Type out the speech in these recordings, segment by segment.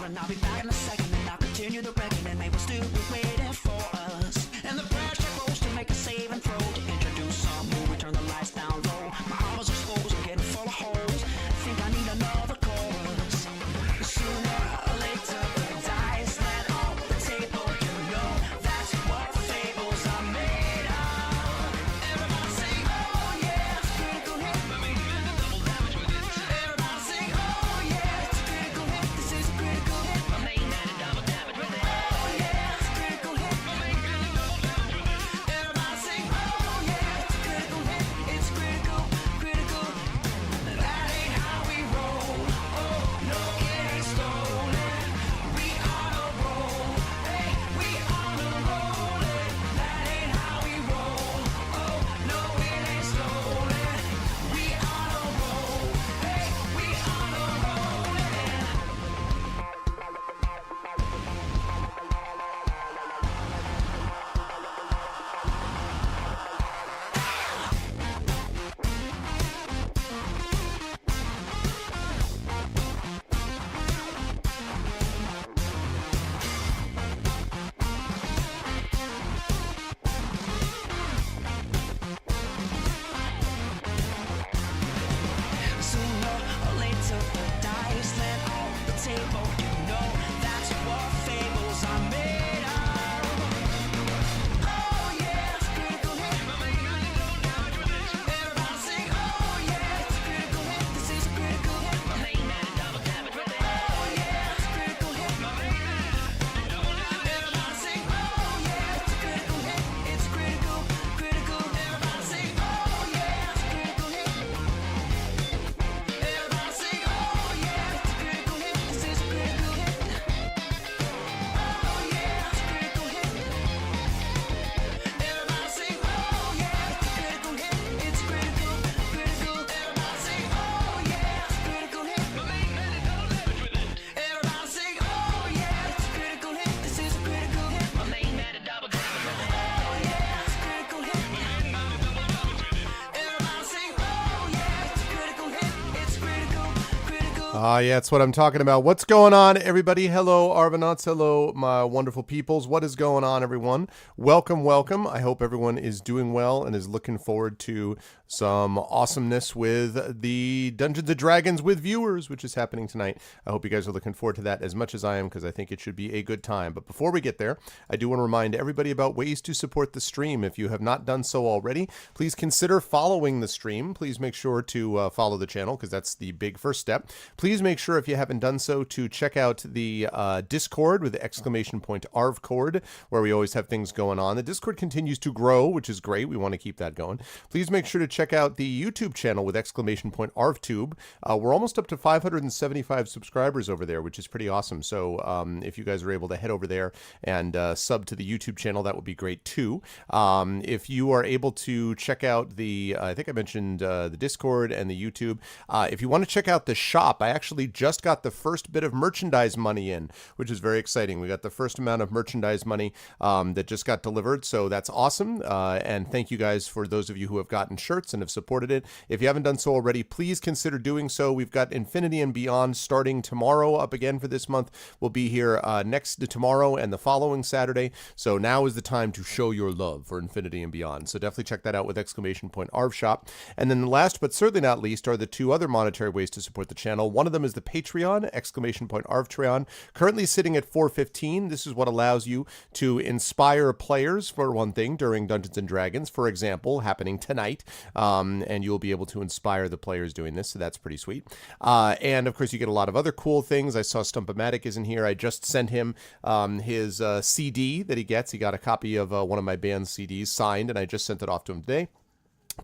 and I'll be back in a second, and I'll continue the reckoning. They will still be waiting for us. And the pressure grows to make a save and throw, to introduce some who return the lights down low. My armor's exposed, I'm getting full of holes. I think I need another chorus. Sooner or later, the dice land on the table. You know that's what fables are made of. Everybody sing, oh yeah, it's a critical hit. Everybody sing, oh yeah, it's a critical hit. This is a critical hit. My main man and double damage with it. Oh yeah, it's a critical hit. Everybody sing, oh yeah, it's a critical hit. It's critical, critical. That ain't how we roll. Oh no, it ain't stolen. We on a roll. Hey, we on a roll. That ain't how we roll. Oh no, it ain't stolen. We on a roll. Hey, we on a roll. Sooner or later, the dice land on the table. You know that's what fables are made of. Oh yeah, it's a critical hit. Everybody sing, oh yeah, it's a critical hit. This is a critical hit. My main man and double damage with it. Oh yeah, it's a critical hit. Everybody sing, oh yeah, it's a critical hit. It's critical, critical. Everybody sing, oh yeah, it's a critical hit. Everybody sing, oh yeah, it's a critical hit. This is a critical hit. Oh yeah, it's a critical hit. Everybody sing, oh yeah, it's a critical hit. It's critical, critical. Everybody sing, oh yeah, it's a critical hit. Everybody sing, oh yeah, it's a critical hit. This is a critical hit. My main man and double damage with it. Oh yeah, it's a critical hit. Everybody sing, oh yeah, it's a critical hit. It's critical, critical. Yeah, that's what I'm talking about. What's going on, everybody? Hello, Arvanauts. Hello, my wonderful peoples. What is going on, everyone? Welcome, welcome. I hope everyone is doing well and is looking forward to some awesomeness with the Dungeons & Dragons with viewers, which is happening tonight. I hope you guys are looking forward to that as much as I am, because I think it should be a good time. But before we get there, I do want to remind everybody about ways to support the stream. If you have not done so already, please consider following the stream. Please make sure to follow the channel, because that's the big first step. Please make sure, if you haven't done so, to check out the Discord with the !ARVCord, where we always have things going on. The Discord continues to grow, which is great. We want to keep that going. Please make sure to check out the YouTube channel with !ARVTube. We're almost up to 575 subscribers over there, which is pretty awesome. So if you guys are able to head over there and sub to the YouTube channel, that would be great too. If you are able to check out the, I think I mentioned the Discord and the YouTube. If you want to check out the shop, I actually just got the first bit of merchandise money in, which is very exciting. We got the first amount of merchandise money that just got delivered, so that's awesome. And thank you guys for those of you who have gotten shirts and have supported it. If you haven't done so already, please consider doing so. We've got Infinity and Beyond starting tomorrow up again for this month. We'll be here next to tomorrow and the following Saturday. So now is the time to show your love for Infinity and Beyond. So definitely check that out with !ARV Shop. And then last but certainly not least are the two other monetary ways to support the channel. One of them is the Patreon, !ARVTreon, currently sitting at $4.15. This is what allows you to inspire players, for one thing, during Dungeons & Dragons, for example, happening tonight. And you'll be able to inspire the players doing this, so that's pretty sweet. And of course, you get a lot of other cool things. I saw Stumpomatic is in here. I just sent him his CD that he gets. He got a copy of one of my band's CDs signed, and I just sent it off to him today.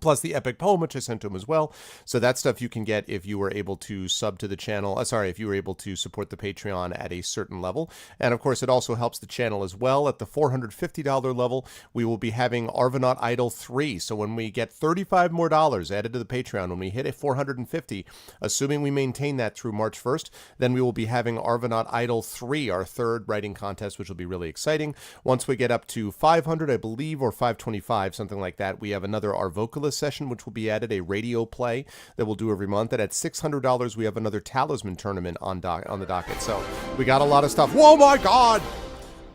Plus the epic poem, which I sent to him as well. So that stuff you can get if you were able to sub to the channel. If you were able to support the Patreon at a certain level. And of course, it also helps the channel as well. At the $450 level, we will be having Arvanaut Idol 3. So when we get $35 more added to the Patreon, when we hit a 450, assuming we maintain that through March 1st, then we will be having Arvanaut Idol 3, our third writing contest, which will be really exciting. Once we get up to 500, I believe, or 525, something like that, we have another Arvocalist playlist session, which will be added, a radio play that we'll do every month. And at $600, we have another talisman tournament on the docket. So we got a lot of stuff. Whoa, my God!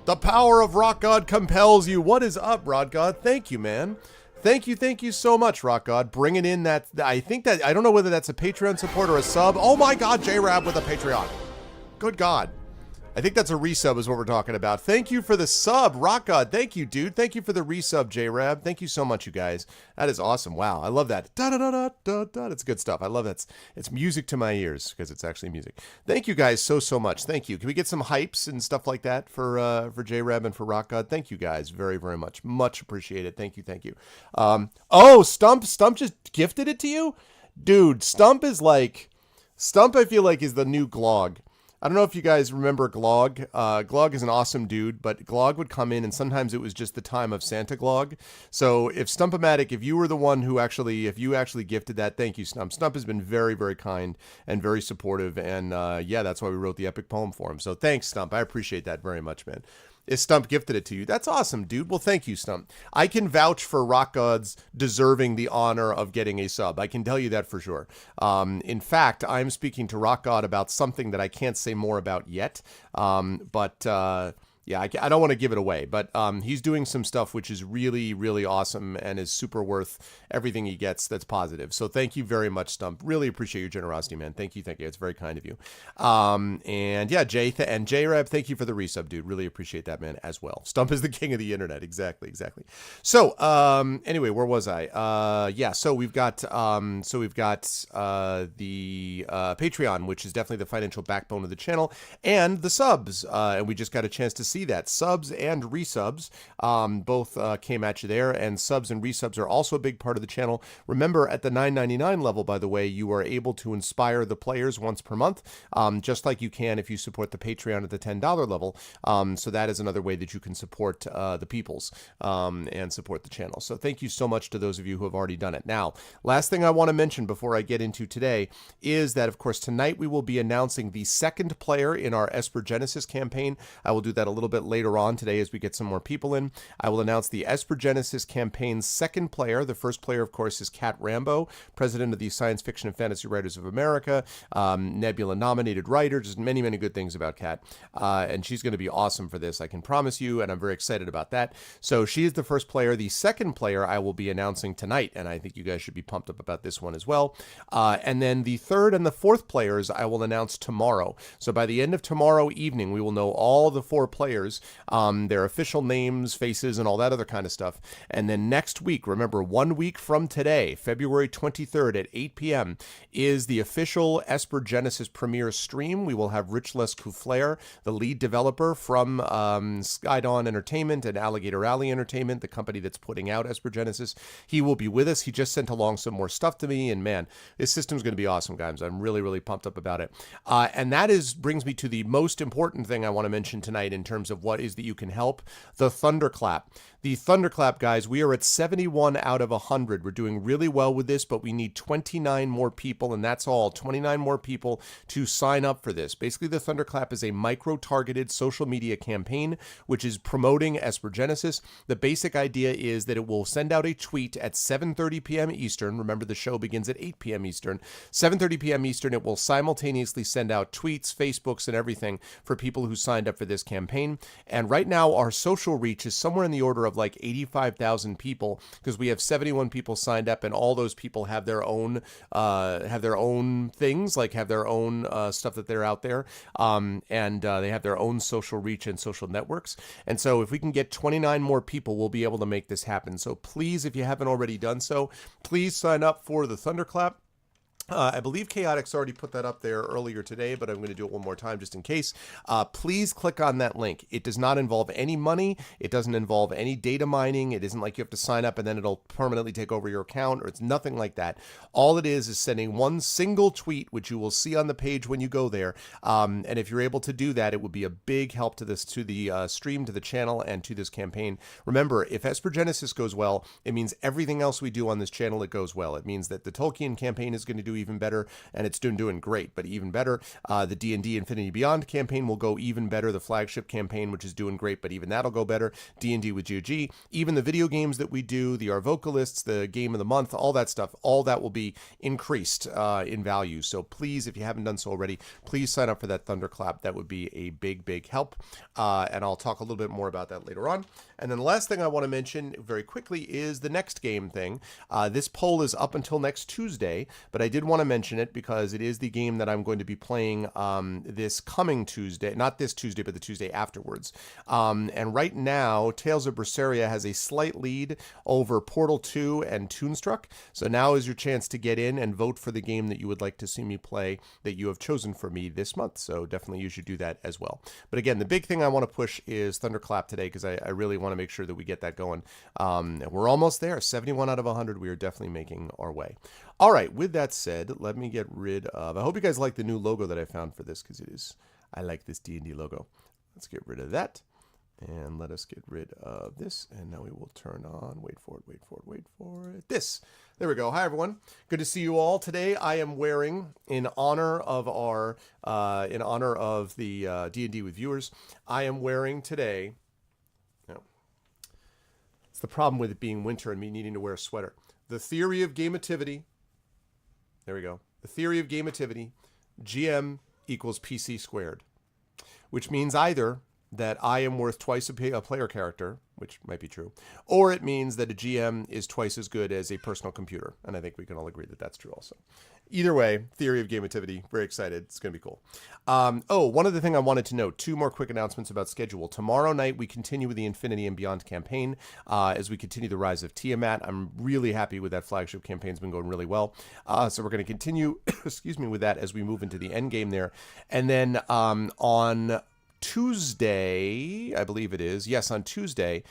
The power of Rock God compels you. What is up, Rod God? Thank you, man. Thank you so much, Rock God. Bringing in that, I don't know whether that's a Patreon support or a sub. Oh my God, J-Rab with a Patreon. Good God. I think that's a resub is what we're talking about. Thank you for the sub, Rock God. Thank you, dude. Thank you for the resub, J-Rab. Thank you so much, you guys. That is awesome. Wow, I love that. Da-da-da-da-da-da. It's good stuff. I love that. It's music to my ears because it's actually music. Thank you guys so much. Thank you. Can we get some hypes and stuff like that for J-Rab and for Rock God? Thank you guys very much. Much appreciated. Thank you. Oh, Stump just gifted it to you? Dude, Stump I feel like is the new Glog. I don't know if you guys remember Glog. Glog is an awesome dude, but Glog would come in and sometimes it was just the time of Santa Glog. So if Stump-O-Matic, if you were the one who if you actually gifted that, thank you, Stump. Stump has been very kind and very supportive. And yeah, that's why we wrote the epic poem for him. So thanks, Stump. I appreciate that very much, man. If Stump gifted it to you, that's awesome, dude. Well, thank you, Stump. I can vouch for Rock Gods deserving the honor of getting a sub. I can tell you that for sure. In fact, I'm speaking to Rock God about something that I can't say more about yet. Yeah, I don't want to give it away, but he's doing some stuff which is really awesome and is super worth everything he gets that's positive. So thank you very much, Stump. Really appreciate your generosity, man. Thank you. It's very kind of you. And yeah, J-Rab, thank you for the resub, dude. Really appreciate that, man, as well. Stump is the king of the internet. Exactly. So anyway, where was I? Yeah, so we've got the Patreon, which is definitely the financial backbone of the channel, and the subs. And we just got a chance to see that subs and resubs both came at you there, and subs and resubs are also a big part of the channel. Remember, at the $9.99 level, by the way, you are able to inspire the players once per month, just like you can if you support the Patreon at the $10 level. So that is another way that you can support the peoples and support the channel. So thank you so much to those of you who have already done it. Now, last thing I want to mention before I get into today is that, of course, tonight we will be announcing the second player in our Esper Genesis campaign. I will do that a little bit later on today as we get some more people in. I will announce the Esper Genesis campaign's second player. The first player, of course, is Kat Rambo, president of the Science Fiction and Fantasy Writers of America, Nebula-nominated writer, just many good things about Kat. And she's going to be awesome for this, I can promise you, and I'm very excited about that. So she is the first player. The second player I will be announcing tonight, and I think you guys should be pumped up about this one as well. And then the third and the fourth players I will announce tomorrow. So by the end of tomorrow evening, we will know all the four players, their official names, faces, and all that other kind of stuff. And then next week, remember, 1 week from today, February 23rd at 8 p.m., is the official Esper Genesis premiere stream. We will have Rich Les Couflair, the lead developer from Skydawn Entertainment and Alligator Alley Entertainment, the company that's putting out Esper Genesis. He will be with us. He just sent along some more stuff to me, and man, this system's going to be awesome, guys. I'm really pumped up about it. And that brings me to the most important thing I want to mention tonight in terms of what is that you can help: the Thunderclap. The Thunderclap, guys, we are at 71 out of 100. We're doing really well with this, but we need 29 more people, and that's all. 29 more people to sign up for this. Basically, the Thunderclap is a micro-targeted social media campaign which is promoting Esper Genesis. The basic idea is that it will send out a tweet at 7:30 p.m. Eastern. Remember, the show begins at 8 p.m. Eastern. 7:30 p.m. Eastern, it will simultaneously send out tweets, Facebooks, and everything for people who signed up for this campaign. And right now, our social reach is somewhere in the order of like 85,000 people, because we have 71 people signed up, and all those people have their own things, like have their own stuff that they're out there, and they have their own social reach and social networks. And so if we can get 29 more people, we'll be able to make this happen. So please, if you haven't already done so, please sign up for the Thunderclap. I believe Chaotix already put that up there earlier today, but I'm going to do it one more time just in case. Please click on that link. It does not involve any money. It doesn't involve any data mining. It isn't like you have to sign up and then it'll permanently take over your account, or it's nothing like that. All it is sending one single tweet, which you will see on the page when you go there. And if you're able to do that, it would be a big help to this, to the stream, to the channel, and to this campaign. Remember, if Esper Genesis goes well, it means everything else we do on this channel, it goes well. It means that the Tolkien campaign is going to do even better, and it's doing great, but even better. The D&D Infinity Beyond campaign will go even better. The flagship campaign, which is doing great, but even that'll go better. D&D with GOG, even the video games that we do, the Our Vocalists, the Game of the Month, all that stuff, all that will be increased in value. So please, if you haven't done so already, please sign up for that Thunderclap. That would be a big help. And I'll talk a little bit more about that later on. And then the last thing I want to mention very quickly is the next game thing. This poll is up until next Tuesday, but I did want to mention it because it is the game that I'm going to be playing this coming Tuesday, not this Tuesday, but the Tuesday afterwards. And right now, Tales of Berseria has a slight lead over Portal 2 and Toonstruck. So now is your chance to get in and vote for the game that you would like to see me play that you have chosen for me this month. So definitely you should do that as well. But again, the big thing I want to push is Thunderclap today because I really want to make sure that we get that going. We're almost there. 71 out of 100. We are definitely making our way. All right. With that said, let me get rid of... I hope you guys like the new logo that I found for this because it is... I like this D&D logo. Let's get rid of that. And let us get rid of this. And now we will turn on... Wait for it. This. There we go. Hi, everyone. Good to see you all. Today, I am wearing, in honor of our... in honor of the D&D with viewers, I am wearing today... It's the problem with it being winter and me needing to wear a sweater. The theory of gameativity. There we go. The theory of gameativity. GM equals PC squared. Which means either that I am worth twice a player character, which might be true, or it means that a GM is twice as good as a personal computer. And I think we can all agree that that's true also. Either way, theory of gameativity, very excited. It's going to be cool. One other thing I wanted to note, 2 more quick announcements about schedule. Tomorrow night, we continue with the Infinity and Beyond campaign as we continue the Rise of Tiamat. I'm really happy with that flagship campaign. It's been going really well. So we're going to continue, with that as we move into the end game there. And then on Tuesday, I believe it is. Yes, on Tuesday,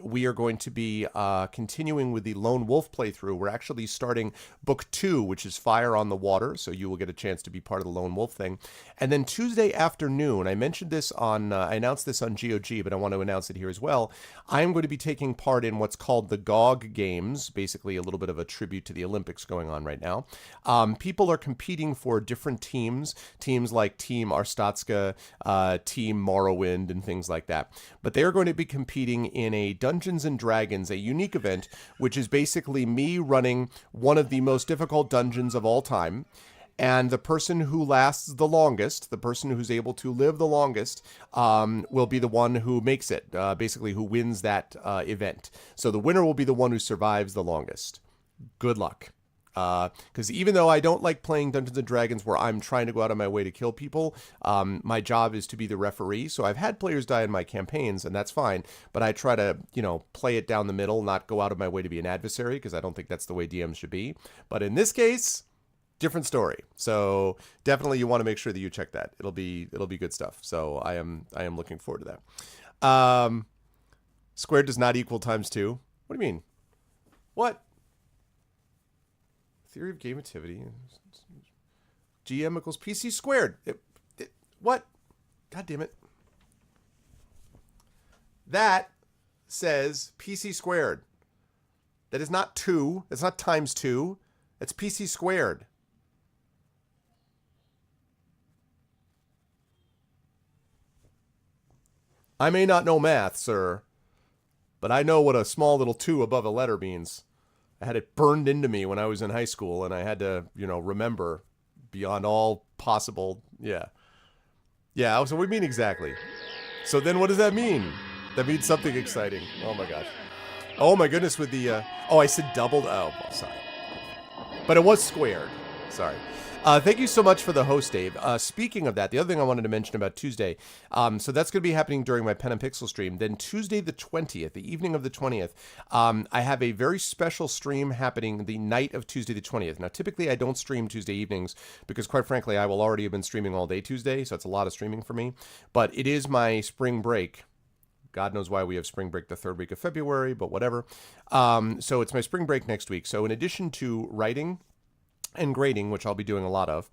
we are going to be continuing with the Lone Wolf playthrough. We're actually starting Book 2, which is Fire on the Water, so you will get a chance to be part of the Lone Wolf thing. And then Tuesday afternoon, I mentioned this on, I announced this on GOG, but I want to announce it here as well. I'm going to be taking part in what's called the GOG Games, basically a little bit of a tribute to the Olympics going on right now. People are competing for different teams like Team Arstatska, Team Morrowind, and things like that. But they're going to be competing in a Dungeons and Dragons, a unique event, which is basically me running one of the most difficult dungeons of all time. And the person who lasts the longest, the person who's able to live the longest, will be the one who makes it, basically who wins that event. So the winner will be the one who survives the longest. Good luck. Because even though I don't like playing Dungeons and Dragons where I'm trying to go out of my way to kill people, my job is to be the referee. So I've had players die in my campaigns, and that's fine. But I try to, play it down the middle, not go out of my way to be an adversary, because I don't think that's the way DMs should be. But in this case, different story. So definitely you want to make sure that you check that. It'll be good stuff. So I am looking forward to that. Squared does not equal times 2. What do you mean? What? Theory of gameativity. GM equals PC squared. What? God damn it. That says PC squared. That is not 2. That's not times 2. That's PC squared. I may not know math, sir, but I know what a small little 2 above a letter means. I had it burned into me when I was in high school, and I had to, remember beyond all possible. Yeah. So what do you mean exactly? So then what does that mean? That means something exciting. Oh my gosh. Oh my goodness, with the, I said doubled. Oh, sorry. But it was squared. Sorry. Thank you so much for the host, Dave. Speaking of that, the other thing I wanted to mention about Tuesday, so that's going to be happening during my Pen and Pixel stream. Then Tuesday the 20th, the evening of the 20th, I have a very special stream happening the night of Tuesday the 20th. Now, typically I don't stream Tuesday evenings because, quite frankly, I will already have been streaming all day Tuesday, so it's a lot of streaming for me. But it is my spring break. God knows why we have spring break the 3rd week of February, but whatever. So it's my spring break next week. So in addition to writing and grading, which I'll be doing a lot of,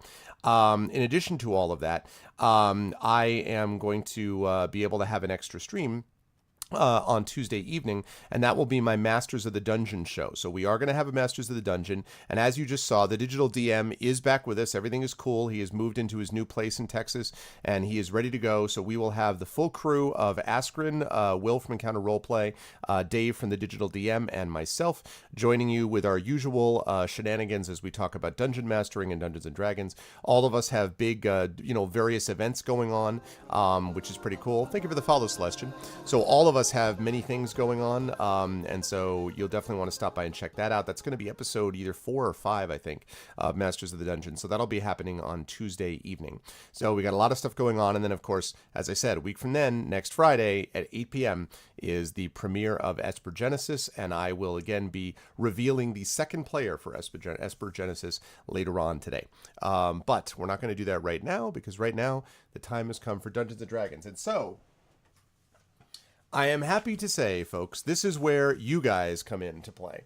in addition to all of that, I am going to be able to have an extra stream on Tuesday evening, and that will be my Masters of the Dungeon show. So we are going to have a Masters of the Dungeon, and as you just saw, the digital DM is back with us. Everything is cool. He has moved into his new place in Texas, and he is ready to go. So we will have the full crew of Askren, Will from Encounter Roleplay, Dave from the digital DM, and myself joining you with our usual shenanigans as we talk about dungeon mastering and Dungeons and Dragons. All of us have big, various events going on, which is pretty cool. Thank you for the follow, Celestian. So all of us have many things going on, and so you'll definitely want to stop by and check that out. That's going to be episode either 4 or 5, I think, of Masters of the Dungeon. So that'll be happening on Tuesday evening. So we got a lot of stuff going on, and then, of course, as I said, a week from then, next Friday at 8 p.m. is the premiere of Esper Genesis, and I will again be revealing the second player for Esper Genesis later on today. But we're not going to do that right now, because right now the time has come for Dungeons and Dragons. And so I am happy to say, folks, this is where you guys come into play,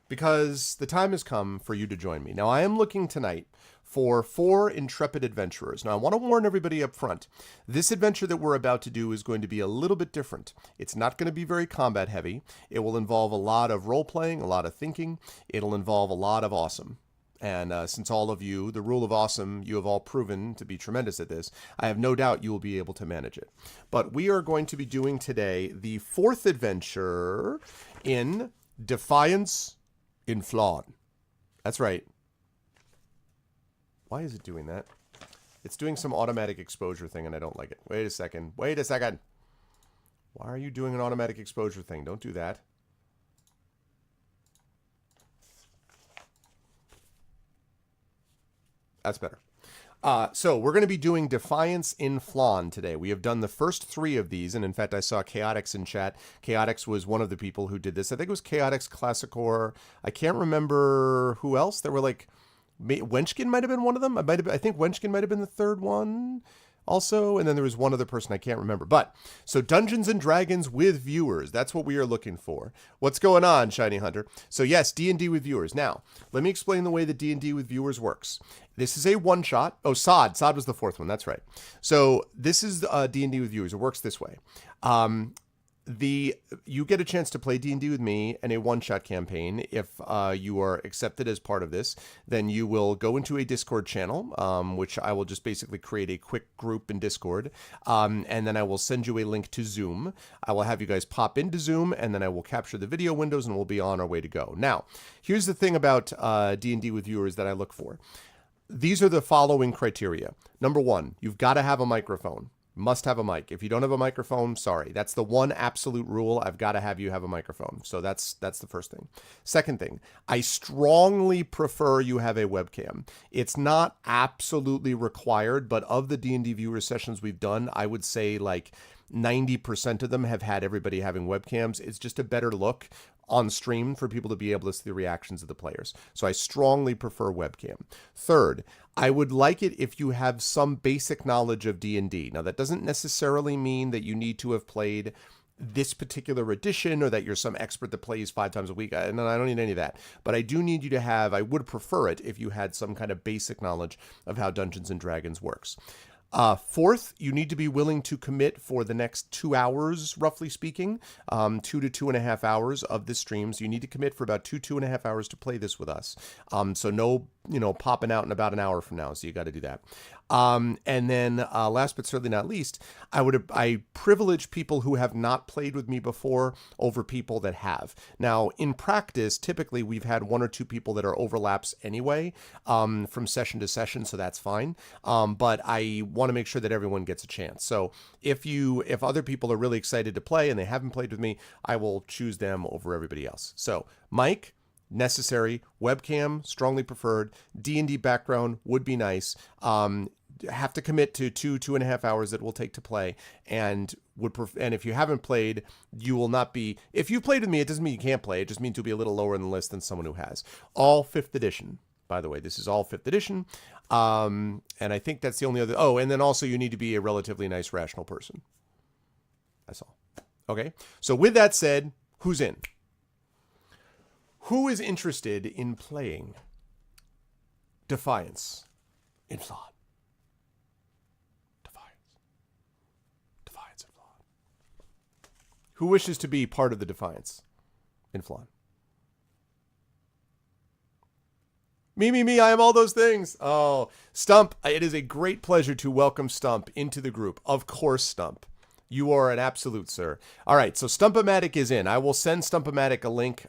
because the time has come for you to join me. Now, I am looking tonight for 4 intrepid adventurers. Now, I want to warn everybody up front. This adventure that we're about to do is going to be a little bit different. It's not going to be very combat heavy. It will involve a lot of role-playing, a lot of thinking. It'll involve a lot of awesome. And since all of you, the rule of awesome, you have all proven to be tremendous at this, I have no doubt you will be able to manage it. But we are going to be doing today the 4th adventure in Defiance in Flawn. That's right. Why is it doing that? It's doing some automatic exposure thing, and I don't like it. Wait a second. Wait a second. Why are you doing an automatic exposure thing? Don't do that. That's better. So we're going to be doing Defiance in Flawn today. We have done the first 3 of these, and in fact, I saw Chaotix in chat. Chaotix was one of the people who did this. I think it was Chaotix, Classicor. I can't remember who else. There were like, Wenchkin might have been one of them. I think Wenchkin might have been the 3rd one also, and then there was one other person I can't remember. But so Dungeons and Dragons with viewers, that's what we are looking for. What's going on, Shiny Hunter? So yes, D&D with viewers. Now, let me explain the way that D&D with viewers works. This is a one-shot. Oh, Sod was the 4th one. That's right. So this is D&D with viewers. It works this way. You get a chance to play D&D with me in a one-shot campaign. If you are accepted as part of this, then you will go into a Discord channel, which I will just basically create a quick group in Discord, and then I will send you a link to Zoom. I will have you guys pop into Zoom, and then I will capture the video windows, and we'll be on our way to go. Now, here's the thing about D&D with viewers that I look for. These are the following criteria. Number 1, you've got to have a microphone. Must have a mic. If you don't have a microphone, sorry. That's the one absolute rule. I've got to have you have a microphone. So that's the first thing. Second thing, I strongly prefer you have a webcam. It's not absolutely required, but of the D&D viewer sessions we've done, I would say like 90% of them have had everybody having webcams. It's just a better look on stream for people to be able to see the reactions of the players. So I strongly prefer webcam. Third, I would like it if you have some basic knowledge of D&D. Now, that doesn't necessarily mean that you need to have played this particular edition or that you're some expert that plays 5 times a week. And I don't need any of that. But I do need you to have, I would prefer it if you had some kind of basic knowledge of how Dungeons and Dragons works. Fourth, you need to be willing to commit for the next 2 hours, roughly speaking, 2 to 2.5 hours of this stream. So you need to commit for about 2.5 hours to play this with us. So no, popping out in about an hour from now. So you got to do that. And then last but certainly not least, I privilege people who have not played with me before over people that have. Now, in practice, typically we've had 1 or 2 people that are overlaps anyway, from session to session, so that's fine. But I want to make sure that everyone gets a chance. So if other people are really excited to play and they haven't played with me, I will choose them over everybody else. So Mike, necessary. Webcam, strongly preferred. D&D background would be nice. Have to commit to 2.5 hours that it will take to play, and if you haven't played, you will not be. If you played with me, it doesn't mean you can't play. It just means you'll be a little lower in the list than someone who has. All 5th edition, by the way. This is all 5th edition, and I think that's the only other. Oh, and then also you need to be a relatively nice, rational person. That's all. Okay. So with that said, who's in? Who is interested in playing Defiance in Flawn? Defiance in Flawn. Who wishes to be part of the Defiance in Flan? Me, I am all those things. Oh, Stump, it is a great pleasure to welcome Stump into the group. Of course, Stump. You are an absolute sir. All right, so Stump-O-Matic is in. I will send Stump-O-Matic a link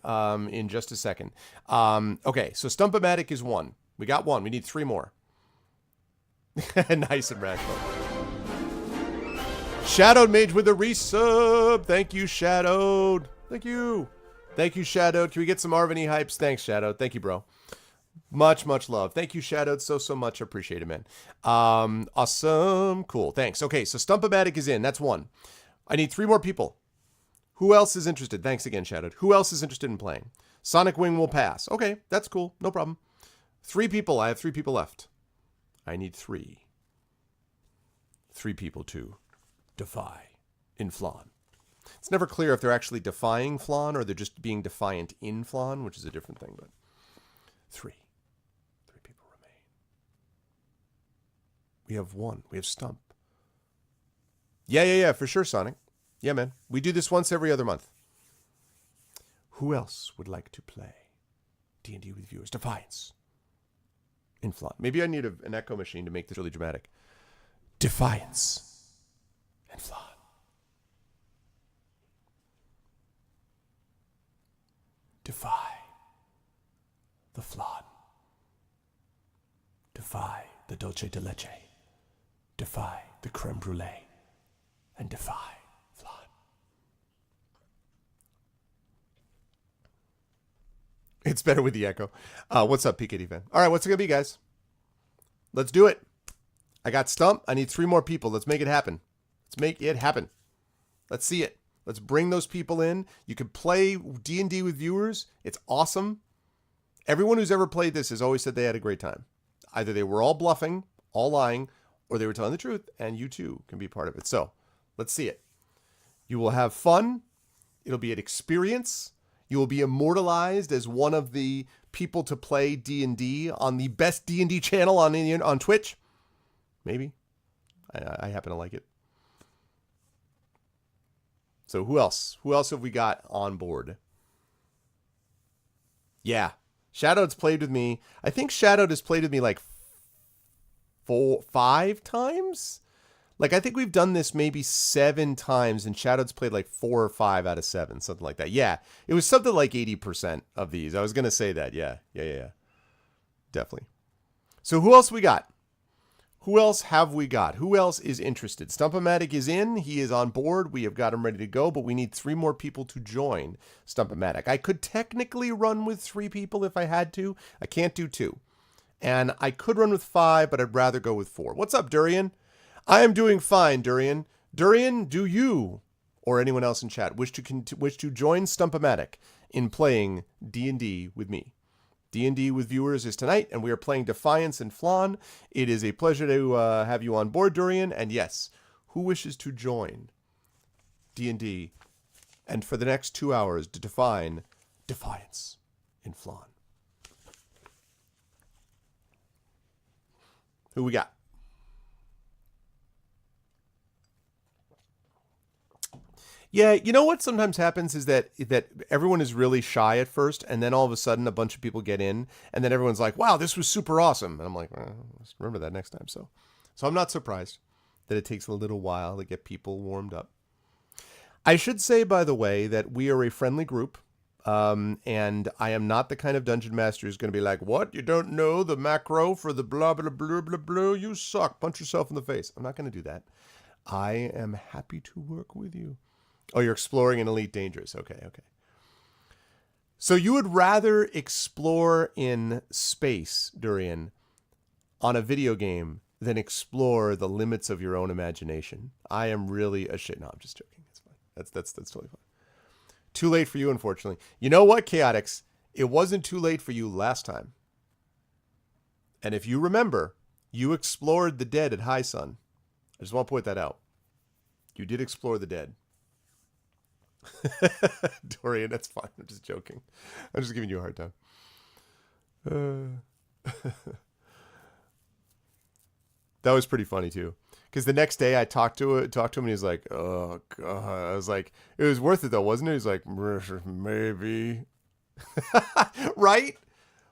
in just a second. Okay, so Stump-O-Matic is one. We got one. We need three more. Nice and rashful. Shadowed Mage with a resub. Thank you, Shadowed. Thank you. Thank you, Shadowed. Can we get some Arvany hypes? Thanks, Shadowed. Thank you, bro. Much love. Thank you, Shadowed. So much. Appreciate it, man. Awesome. Cool. Thanks. Okay, so Stump-O-Matic is in. That's one. I need three more people. Who else is interested? Thanks again, Shadowed. Who else is interested in playing? Sonic Wing will pass. Okay, that's cool. No problem. Three people. I have three people left. I need three. Three people to defy in Flan. It's never clear if they're actually defying Flan or they're just being defiant in Flan, which is a different thing, but three. Three people remain. We have one. We have Stump. Yeah, for sure, Sonic. Yeah, man. We do this once every other month. Who else would like to play D&D with viewers? Defiance in Flan. Maybe I need an echo machine to make this really dramatic. Defiance in Flan. Defy the Flan. Defy the Dolce de Leche. Defy the creme brulee. And defy Flan. It's better with the echo. What's up, PKD fan? All right, what's it going to be, guys? Let's do it. I got Stump. I need three more people. Let's make it happen. Let's make it happen. Let's see it. Let's bring those people in. You can play D&D with viewers. It's awesome. Everyone who's ever played this has always said they had a great time. Either they were all bluffing, all lying, or they were telling the truth, and you too can be part of it. So, let's see it. You will have fun. It'll be an experience. You will be immortalized as one of the people to play D&D on the best D&D channel on Twitch. Maybe. I happen to like it. So who else? Who else have we got on board? Yeah. Shadowed's played with me. I think Shadowed has played with me like 5 times. Like, I think we've done this maybe 7 times, and Shadowed's played like 4 or 5 out of 7, something like that. Yeah, it was something like 80% of these. I was going to say that. Yeah. Definitely. So who else we got? Who else have we got? Who else is interested? Stump-O-Matic is in. He is on board. We have got him ready to go, but we need 3 more people to join Stump-O-Matic. I could technically run with 3 people if I had to. I can't do 2. And I could run with 5, but I'd rather go with 4. What's up, Durian? I am doing fine, Durian. Durian, do you or anyone else in chat wish to join Stump-O-Matic in playing D&D with me? D&D with viewers is tonight, and we are playing Defiance and Flan. It is a pleasure to have you on board, Durian. And yes, who wishes to join D&D and for the next 2 hours to define Defiance in Flan? Who we got? Yeah, you know what sometimes happens is that everyone is really shy at first, and then all of a sudden a bunch of people get in, and then everyone's like, wow, this was super awesome. And I'm like, well, let's remember that next time. So I'm not surprised that it takes a little while to get people warmed up. I should say, by the way, that we are a friendly group, and I am not the kind of dungeon master who's going to be like, what? You don't know the macro for the blah, blah, blah, blah, blah. You suck. Punch yourself in the face. I'm not going to do that. I am happy to work with you. Oh, you're exploring in Elite Dangerous. Okay. So you would rather explore in space, Durian, on a video game than explore the limits of your own imagination. I am really ashamed. No, I'm just joking. It's fine. That's totally fine. Too late for you, unfortunately. You know what, Chaotix? It wasn't too late for you last time. And if you remember, you explored the dead at High Sun. I just want to point that out. You did explore the dead. Dorian, that's fine. I'm just joking. I'm just giving you a hard time. That was pretty funny too. Because the next day I talked to him and he's like, "Oh God," I was like, "It was worth it though, wasn't it?" He's like, "Maybe," right?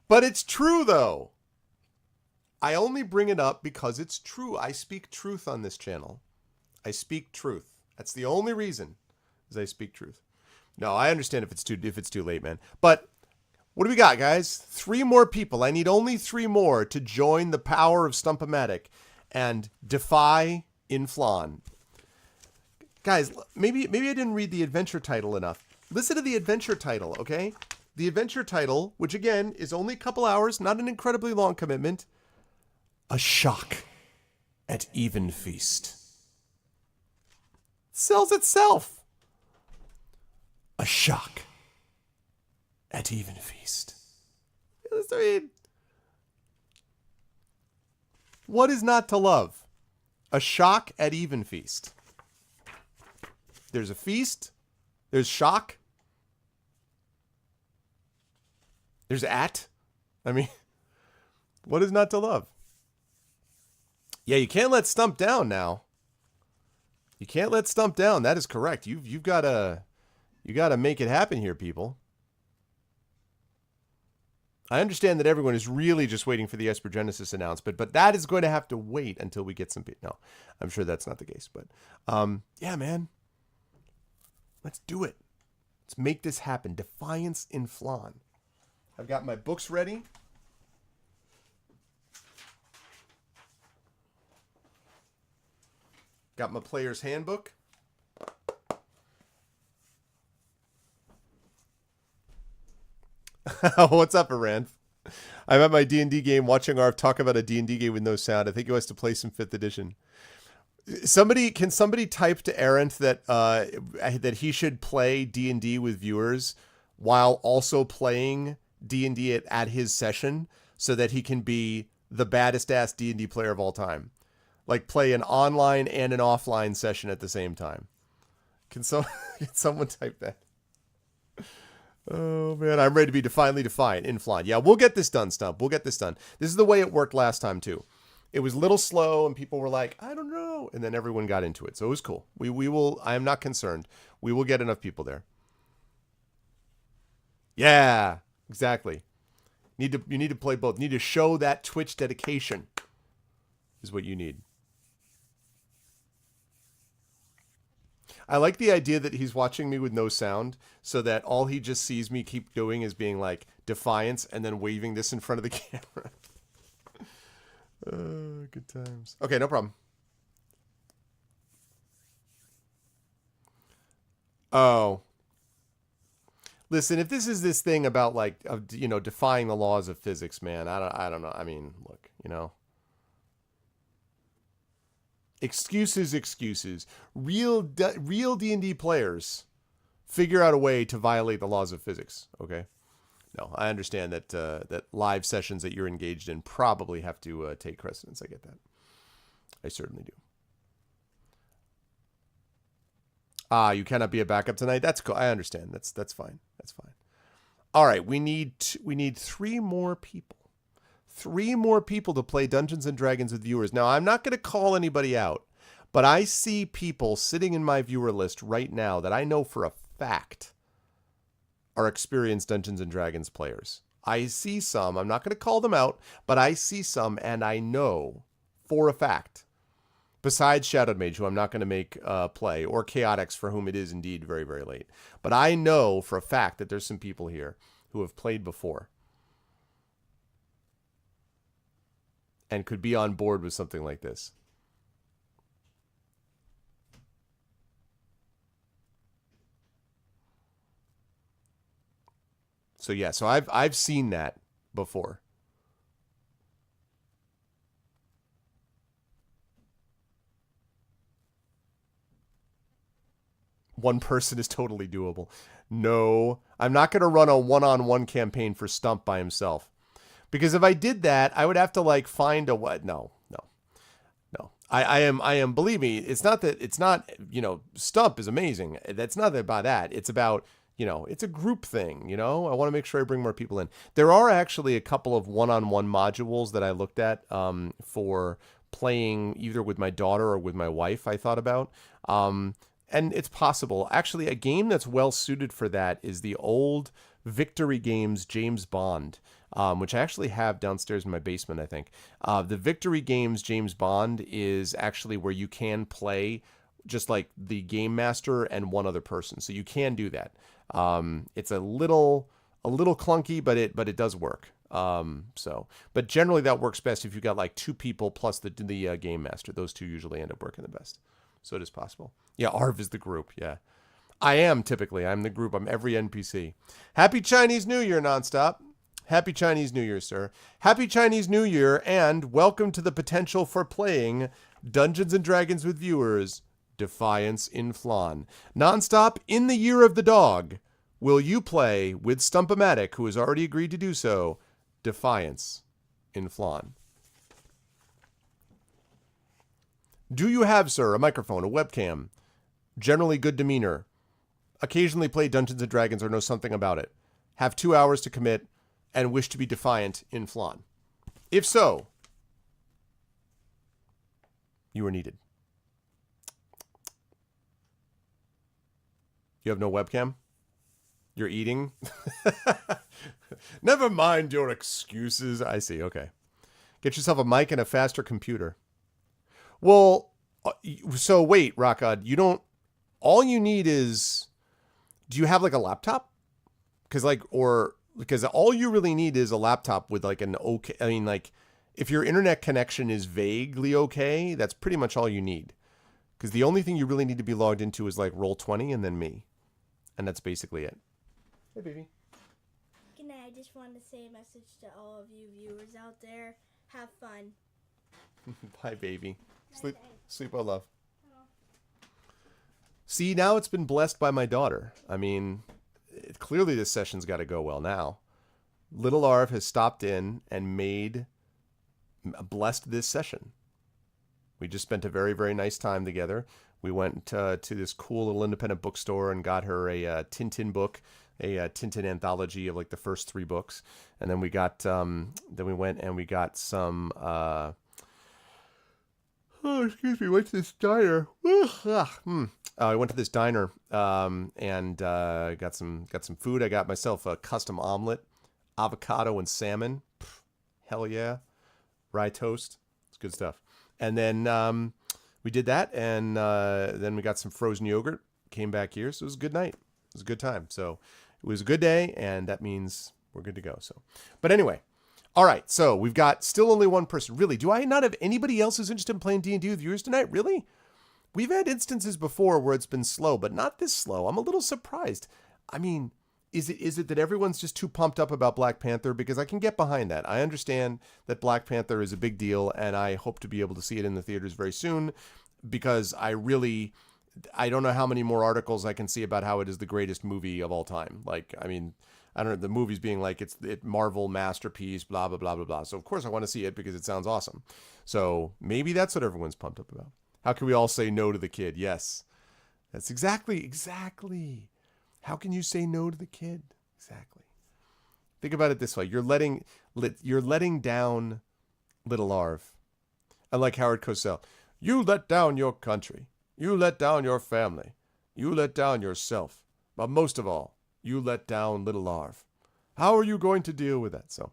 But it's true though. I only bring it up because it's true. I speak truth on this channel. I speak truth. That's the only reason, is I speak truth. No, I understand if it's too late, man. But what do we got, guys? 3 more people. I need only 3 more to join the power of Stump-O-Matic and defy Inflon. Guys, maybe I didn't read the adventure title enough. Listen to the adventure title, okay? The adventure title, which again is only a couple hours, not an incredibly long commitment. A Shock at Evenfeast. Sells itself. A Shock at Evenfeast. I mean, what is not to love? A Shock at Evenfeast. There's a feast. There's shock. There's at. I mean, what is not to love? Yeah, you can't let Stump down now. You can't let Stump down. That is correct. You've got to make it happen here, people. I understand that everyone is really just waiting for the Esper Genesis announcement, but that is going to have to wait until we get some people. No, I'm sure that's not the case, but yeah, man. Let's do it. Let's make this happen. Defiance in Flan. I've got my books ready. Got my player's handbook. What's up, Aranth? I'm at my D&D game watching Arv talk about a D&D game with no sound. I think he wants to play some 5th edition. Can somebody type to Aranth that he should play D&D with viewers while also playing D&D at his session so that he can be the baddest ass D&D player of all time? Like play an online and an offline session at the same time. Can someone type that? Oh man, I'm ready to be finally defiant in Flan. Yeah, we'll get this done, Stump. We'll get this done. This is the way it worked last time too. It was a little slow and people were like, I don't know. And then everyone got into it. So it was cool. We will, I am not concerned. We will get enough people there. Yeah, exactly. You need to play both. You need to show that Twitch dedication is what you need. I like the idea that he's watching me with no sound so that all he just sees me keep doing is being like defiance and then waving this in front of the camera. Good times. Okay, no problem. Oh. Listen, if this is this thing about like, defying the laws of physics, man, I don't know. I mean, look, excuses. Real D&D players figure out a way to violate the laws of physics. Okay. No, I understand that that live sessions that you're engaged in probably have to take precedence. I get that. I certainly do. You cannot be a backup tonight. That's cool. I understand. That's fine. That's fine. All right, we need 3 more people. 3 more people to play Dungeons and Dragons with viewers. Now, I'm not going to call anybody out, but I see people sitting in my viewer list right now that I know for a fact are experienced Dungeons and Dragons players. I see some. I'm not going to call them out, but I see some, and I know for a fact, besides Shadowed Mage, who I'm not going to make play, or Chaotix, for whom it is indeed very, very late. But I know for a fact that there's some people here who have played before and could be on board with something like this. So yeah, so I've seen that before. One person is totally doable. No, I'm not going to run a one-on-one campaign for Stump by himself. Because if I did that, I would have to like find a what? No. I am, believe me, it's not, Stump is amazing. That's not about that. It's about, it's a group thing, I want to make sure I bring more people in. There are actually a couple of one-on-one modules that I looked at for playing either with my daughter or with my wife, I thought about. And it's possible. Actually, a game that's well suited for that is the old Victory Games James Bond, which I actually have downstairs in my basement, I think. The Victory Games James Bond is actually where you can play just like the game master and one other person. So you can do that. It's a little clunky, but it does work. But generally that works best if you got like two people plus the game master. Those two usually end up working the best. So it is possible. Yeah, ARV is the group. Yeah, I am typically. I'm the group. I'm every NPC. Happy Chinese New Year, Nonstop. Happy Chinese New Year, sir. Happy Chinese New Year, and welcome to the potential for playing Dungeons and Dragons with viewers, Defiance in Flan. Nonstop, in the year of the dog, will you play with Stump-O-Matic, who has already agreed to do so, Defiance in Flan? Do you have, sir, a microphone, a webcam, generally good demeanor, occasionally play Dungeons and Dragons or know something about it, have 2 hours to commit, and wish to be defiant in Flan? If so, you are needed. You have no webcam? You're eating? Never mind your excuses. I see. Okay. Get yourself a mic and a faster computer. Well, so wait, Rockad, you don't, all you need is, do you have like a laptop? Because all you really need is a laptop with like an okay, I mean, like if your internet connection is vaguely okay, that's pretty much all you need. Because the only thing you really need to be logged into is like Roll20 and then me. And that's basically it. Hey, baby. Good night. I just wanted to say a message to all of you viewers out there. Have fun. Bye, baby. Sleep well, love. See, now it's been blessed by my daughter. I mean, clearly this session's got to go well now. Little Arv has stopped in and blessed this session. We just spent a very, very nice time together. We went to this cool little independent bookstore and got her a Tintin book, a Tintin anthology of like the first 3 books. And then we went and we got some, went to this diner. I went to this diner and got some food. I got myself a custom omelet, avocado and salmon. Hell yeah. Rye toast. It's good stuff. And then we did that, and then we got some frozen yogurt, came back here, so it was a good night. It was a good time. So it was a good day, and that means we're good to go. So, but anyway, all right, so we've got still only one person. Really, do I not have anybody else who's interested in playing D&D with viewers tonight? Really? We've had instances before where it's been slow, but not this slow. I'm a little surprised. I mean, is it that everyone's just too pumped up about Black Panther? Because I can get behind that. I understand that Black Panther is a big deal, and I hope to be able to see it in the theaters very soon, because I don't know how many more articles I can see about how it is the greatest movie of all time. Like, I mean, I don't know, the movies being like, it's Marvel masterpiece, blah, blah, blah, blah, blah. So, of course, I want to see it because it sounds awesome. So maybe that's what everyone's pumped up about. How can we all say no to the kid? Yes. That's exactly. How can you say no to the kid? Exactly. Think about it this way. You're letting down little Arv. I like Howard Cosell. You let down your country. You let down your family. You let down yourself. But most of all, you let down little Arv. How are you going to deal with that? So,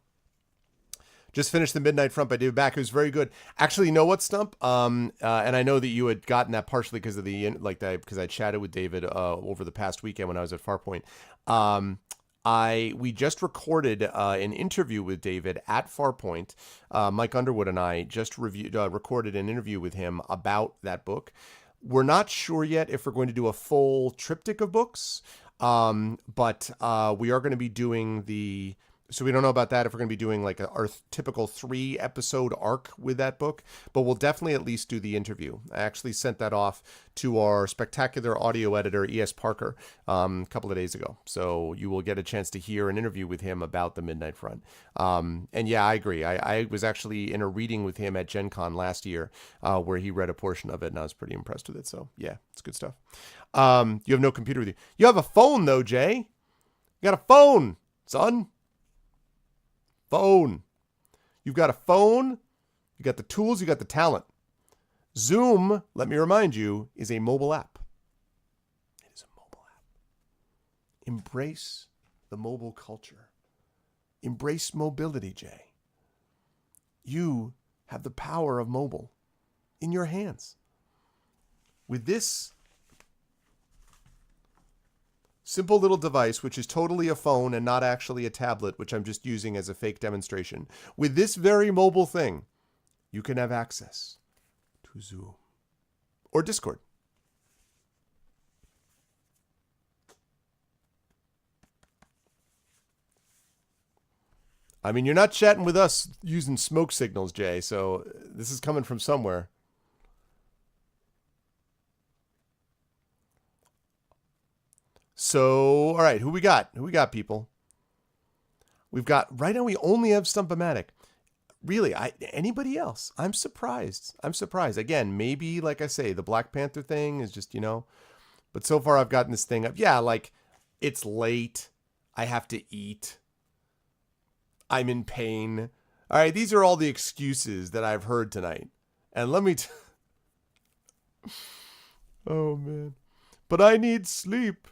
just finished The Midnight Front by David Back. It was very good. Actually, you know what, Stump? And I know that you had gotten that partially because of because I chatted with David over the past weekend when I was at Farpoint. We just recorded an interview with David at Farpoint. Mike Underwood and I just recorded an interview with him about that book. We're not sure yet if we're going to do a full triptych of books, but we are going to be doing so we don't know about that, if we're going to be doing like our typical 3-episode arc with that book, but we'll definitely at least do the interview. I actually sent that off to our spectacular audio editor, E.S. Parker, a couple of days ago. So you will get a chance to hear an interview with him about The Midnight Front. And yeah, I agree. I was actually in a reading with him at Gen Con last year where he read a portion of it, and I was pretty impressed with it. So yeah, it's good stuff. You have no computer with you. You have a phone, though, Jay. You got a phone, son. Phone. You've got a phone, you got the tools, you got the talent. Zoom, let me remind you, is a mobile app. It is a mobile app. Embrace the mobile culture. Embrace mobility, Jay. You have the power of mobile in your hands. With this simple little device, which is totally a phone and not actually a tablet, which I'm just using as a fake demonstration, with this very mobile thing, you can have access to Zoom or Discord. I mean, you're not chatting with us using smoke signals, Jay, so this is coming from somewhere. So, all right, who we got? Who we got, people? We've got, right now we only have Stump-O-Matic. Really, anybody else? I'm surprised. Again, maybe, like I say, the Black Panther thing is just, but so far I've gotten this thing up. Yeah, like, it's late. I have to eat. I'm in pain. All right, these are all the excuses that I've heard tonight. And let me oh, man. But I need sleep.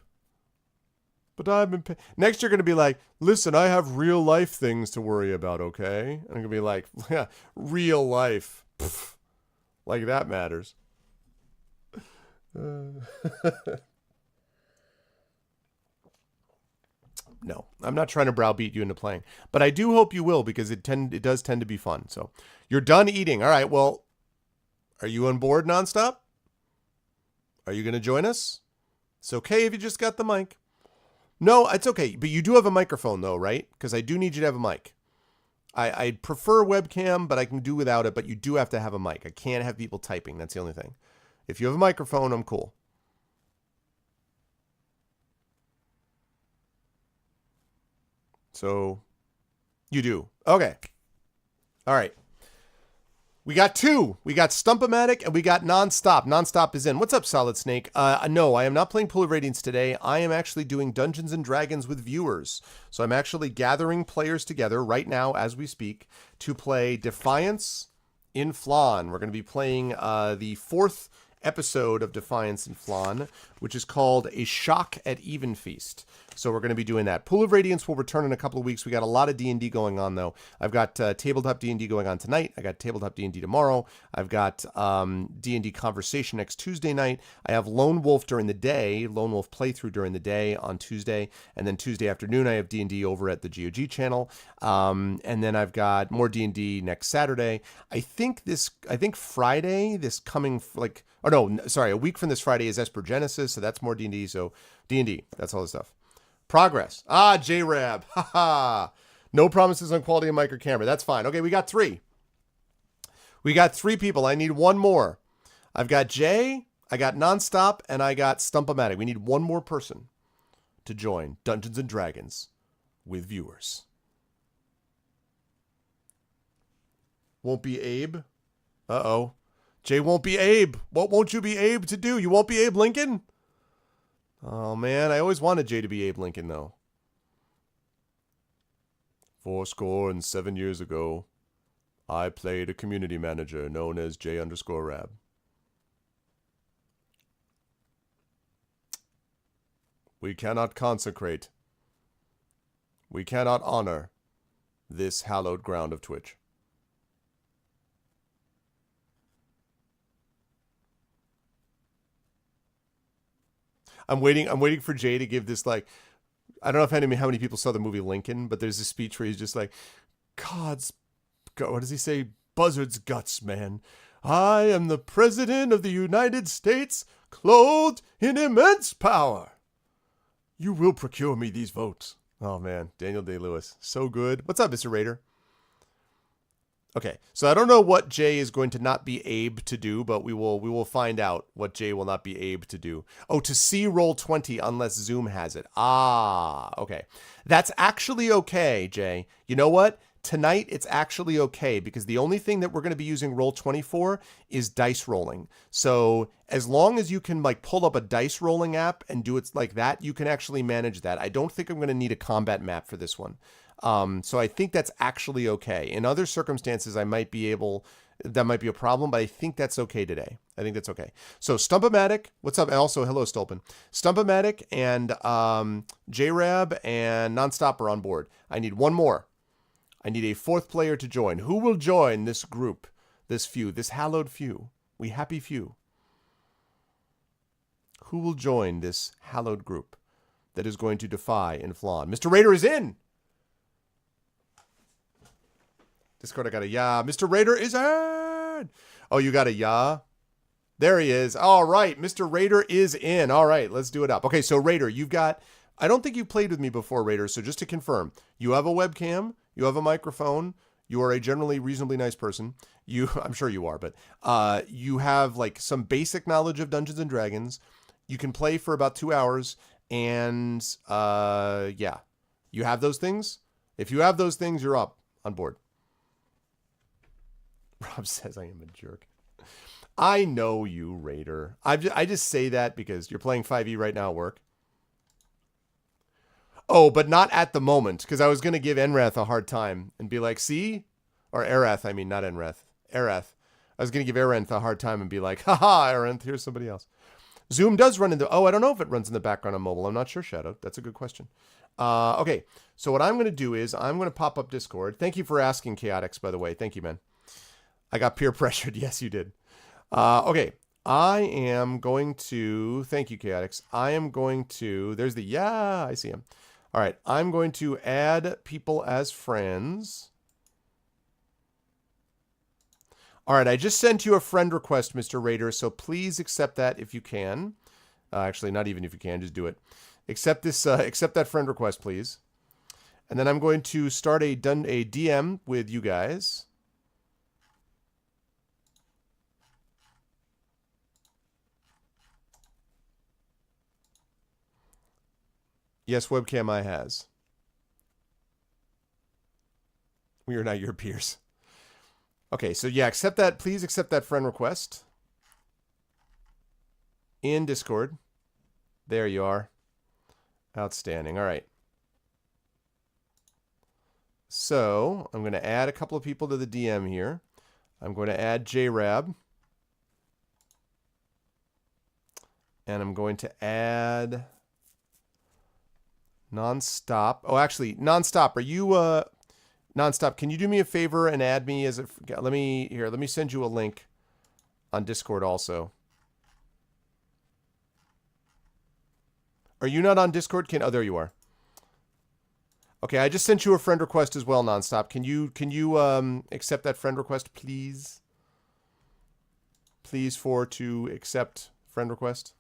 But I'm in pain. Next, you're going to be like, listen, I have real life things to worry about, okay? And I'm going to be like, yeah, real life. Pfft, like that matters. No, I'm not trying to browbeat you into playing. But I do hope you will, because it does tend to be fun. So you're done eating. All right, well, are you on board nonstop? Are you going to join us? It's okay if you just got the mic. No, it's okay. But you do have a microphone, though, right? Because I do need you to have a mic. I prefer webcam, but I can do without it. But you do have to have a mic. I can't have people typing. That's the only thing. If you have a microphone, I'm cool. So, you do. Okay. All right. We got two. We got Stump-O-Matic and we got Nonstop. Nonstop is in. What's up, Solid Snake? No, I am not playing Pool of Radiance today. I am actually doing Dungeons and Dragons with viewers. So I'm actually gathering players together right now as we speak to play Defiance in Flan. We're going to be playing the 4th episode of Defiance in Flan, which is called A Shock at Evenfeast. So we're going to be doing that. Pool of Radiance will return in a couple of weeks. We got a lot of D&D going on, though. I've got Tabletop D&D going on tonight. I got Tabletop D&D tomorrow. I've got D&D Conversation next Tuesday night. I have Lone Wolf during the day, Lone Wolf playthrough during the day on Tuesday. And then Tuesday afternoon, I have D&D over at the GOG channel. And then I've got more D&D next Saturday. I think Friday, a week from this Friday is Esper Genesis, so that's more D&D. So D&D, that's all the stuff. Progress. J-Rab. Ha. No promises on quality of mic or camera. That's fine. Okay, we got 3. We got 3 people. I need one more. I've got Jay, I got Nonstop, and I got Stump-O-Matic. We need one more person to join Dungeons and Dragons with viewers. Won't be Abe. Uh-oh. Jay won't be Abe. What won't you be Abe to do? You won't be Abe Lincoln? Oh, man, I always wanted Jay to be Abe Lincoln, though. 7 years ago, I played a community manager known as J_Rab. We cannot consecrate. We cannot honor this hallowed ground of Twitch. I'm waiting for Jay to give this, like, I don't know how many people saw the movie Lincoln, but there's a speech where he's just like, what does he say? Buzzard's guts, man. I am the President of the United States, clothed in immense power. You will procure me these votes. Oh, man. Daniel Day-Lewis. So good. What's up, Mr. Raider? Okay, so I don't know what Jay is going to not be Abe to do, but we will find out what Jay will not be Abe to do. Oh, to see Roll20 unless Zoom has it. Okay. That's actually okay, Jay. You know what? Tonight, it's actually okay, because the only thing that we're going to be using Roll20 for is dice rolling. So as long as you can, like, pull up a dice rolling app and do it like that, you can actually manage that. I don't think I'm going to need a combat map for this one. So I think that's actually okay. In other circumstances, that might be a problem, but I think that's okay today. I think that's okay. So Stump-O-Matic, what's up? And also, hello, Stolpen. Stump-O-Matic and J-Rab and Nonstop are on board. I need one more. I need a fourth player to join. Who will join this group, this few, this hallowed few? We happy few. Who will join this hallowed group that is going to defy and flawn? Mr. Raider is in! Discord, I got a yeah. Mr. Raider is in! Oh, you got a yeah? There he is. All right, Mr. Raider is in. All right, let's do it up. Okay, so Raider, you've got... I don't think you played with me before, Raider, so just to confirm, you have a webcam, you have a microphone, you are a generally reasonably nice person. I'm sure you are, but you have like some basic knowledge of Dungeons and Dragons. You can play for about 2 hours, and yeah, you have those things. If you have those things, you're up on board. Rob says I am a jerk. I know you, Raider. I just say that because you're playing 5e right now at work. Oh, but not at the moment, because I was going to give Enrath a hard time and be like, see? Or Arath, I mean, not Enrath. Arath. I was going to give Arenth a hard time and be like, haha, Arenth, here's somebody else. Zoom does run in the... Oh, I don't know if it runs in the background on mobile. I'm not sure, Shadow. That's a good question. Okay, so what I'm going to do is I'm going to pop up Discord. Thank you for asking, Chaotix, by the way. Thank you, man. I got peer pressured. Yes, you did. Okay, I am going to... Thank you, Chaotix. I am going to... There's the... Yeah, I see him. All right, I'm going to add people as friends. All right, I just sent you a friend request, Mr. Raider, so please accept that if you can. Actually, not even if you can, just do it. Accept this. Accept that friend request, please. And then I'm going to start a DM with you guys. Yes, webcam I has. We are not your peers. Okay, so yeah, accept that. Please accept that friend request. In Discord. There you are. Outstanding. All right. So, I'm going to add a couple of people to the DM here. I'm going to add J-Rab. And I'm going to add... Nonstop. Oh, actually, Nonstop, are you Nonstop, can you do me a favor and add me as a... let me send you a link on Discord also. Are you not on Discord? Oh, there you are. Okay, I just sent you a friend request as well, Nonstop. Can you accept that friend request, please? Please to accept friend request.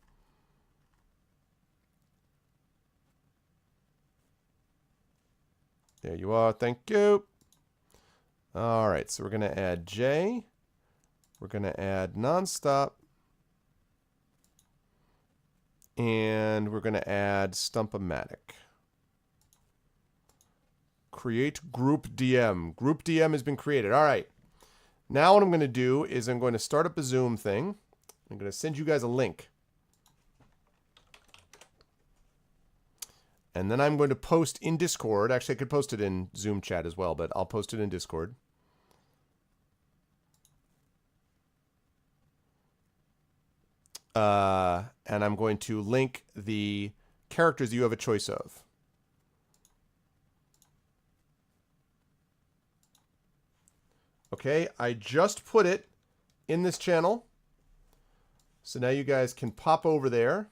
There you are. Thank you. All right, so we're going to add J. We're going to add Nonstop. And we're going to add Stump-O-Matic. Create group DM. Group DM has been created. All right. Now what I'm going to do is I'm going to start up a Zoom thing. I'm going to send you guys a link. And then I'm going to post in Discord. Actually, I could post it in Zoom chat as well, but I'll post it in Discord. And I'm going to link the characters you have a choice of. Okay, I just put it in this channel. So now you guys can pop over there.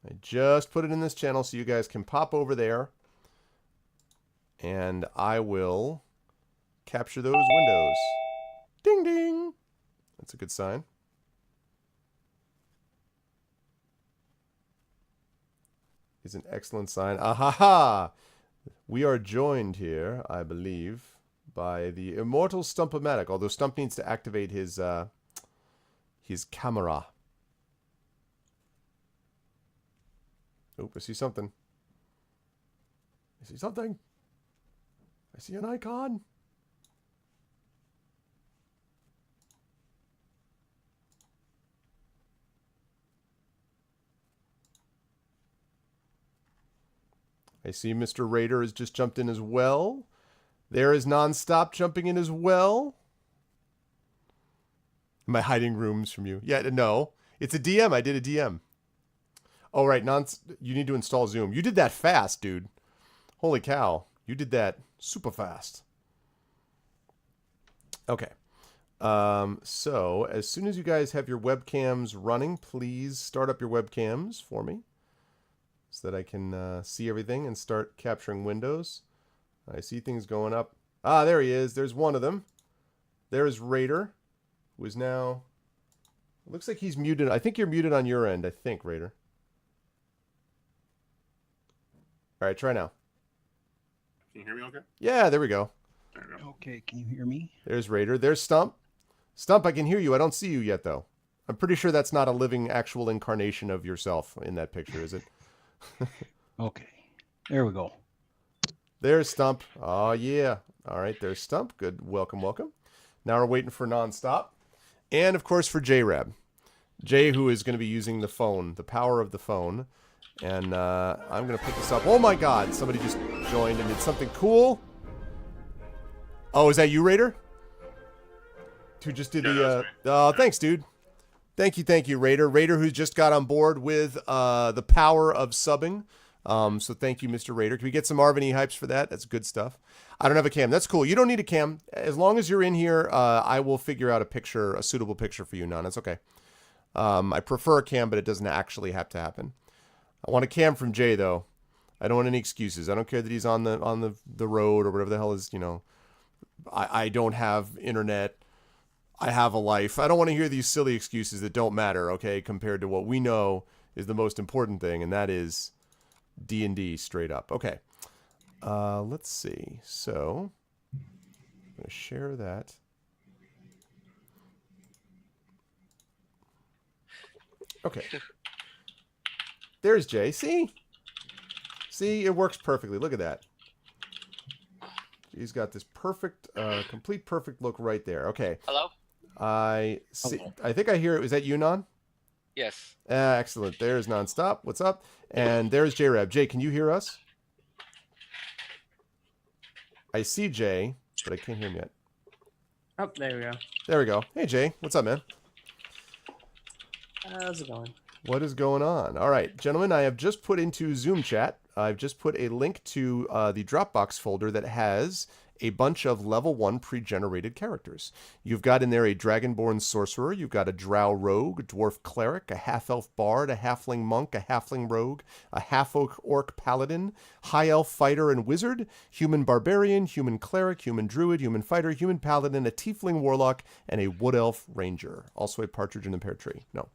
I just put it in this channel so you guys can pop over there. And I will capture those windows. Ding, ding. That's a good sign. It's an excellent sign. Ahaha! We are joined here, I believe, by the immortal Stump-O-Matic, although Stump needs to activate his camera. Oh, I see something. I see something. I see an icon. I see Mr. Raider has just jumped in as well. There is Nonstop jumping in as well. Am I hiding rooms from you? Yeah, no. It's a DM. I did a DM. Oh, right. You need to install Zoom. You did that fast, dude. Holy cow. You did that super fast. Okay. So, as soon as you guys have your webcams running, please start up your webcams for me so that I can see everything and start capturing windows. I see things going up. Ah, there he is. There's one of them. There's Raider, who is now... It looks like he's muted. I think you're muted on your end, I think, Raider. All right, try now. Can you hear me okay? Yeah, there we go. There we go. Okay, can you hear me? There's Raider. There's Stump. Stump, I can hear you. I don't see you yet, though. I'm pretty sure that's not a living, actual incarnation of yourself in that picture, is it? Okay, there we go. There's Stump. Oh, yeah. All right, there's Stump. Good. Welcome, welcome. Now we're waiting for Nonstop. And, of course, for J-Rab. Jay, who is going to be using the phone, the power of the phone. And I'm going to put this up. Oh, my God. Somebody just joined and did something cool. Oh, is that you, Raider? Who just did the... Oh, thanks, dude. Thank you, Raider. Raider, who just got on board with the power of subbing. So thank you, Mr. Raider. Can we get some Marvin E hypes for that? That's good stuff. I don't have a cam. That's cool. You don't need a cam. As long as you're in here, I will figure out a suitable picture for you, Nan. It's okay. I prefer a cam, but it doesn't actually have to happen. I want a cam from Jay, though. I don't want any excuses. I don't care that he's on the road or whatever the hell is, you know. I don't have internet. I have a life. I don't want to hear these silly excuses that don't matter, okay, compared to what we know is the most important thing, and that is D&D straight up. Okay. Let's see. So, I'm going to share that. Okay. There's Jay. See? See, it works perfectly. Look at that. He's got this perfect, complete perfect look right there. Okay. Hello? I see. Hello. I think I hear it. Was that you, Non? Yes. Excellent. There's Nonstop. What's up? And there's J-Rab. Jay, can you hear us? I see Jay, but I can't hear him yet. Oh, there we go. There we go. Hey, Jay. What's up, man? How's it going? What is going on? All right, gentlemen, I have just put into Zoom chat, I've just put a link to the Dropbox folder that has a bunch of level 1 pre-generated characters. You've got in there a Dragonborn Sorcerer, you've got a Drow Rogue, a Dwarf Cleric, a Half-Elf Bard, a Halfling Monk, a Halfling Rogue, a Half-Orc Paladin, High Elf Fighter and Wizard, Human Barbarian, Human Cleric, Human Druid, Human Fighter, Human Paladin, a Tiefling Warlock, and a Wood Elf Ranger. Also a Partridge in a Pear Tree. No.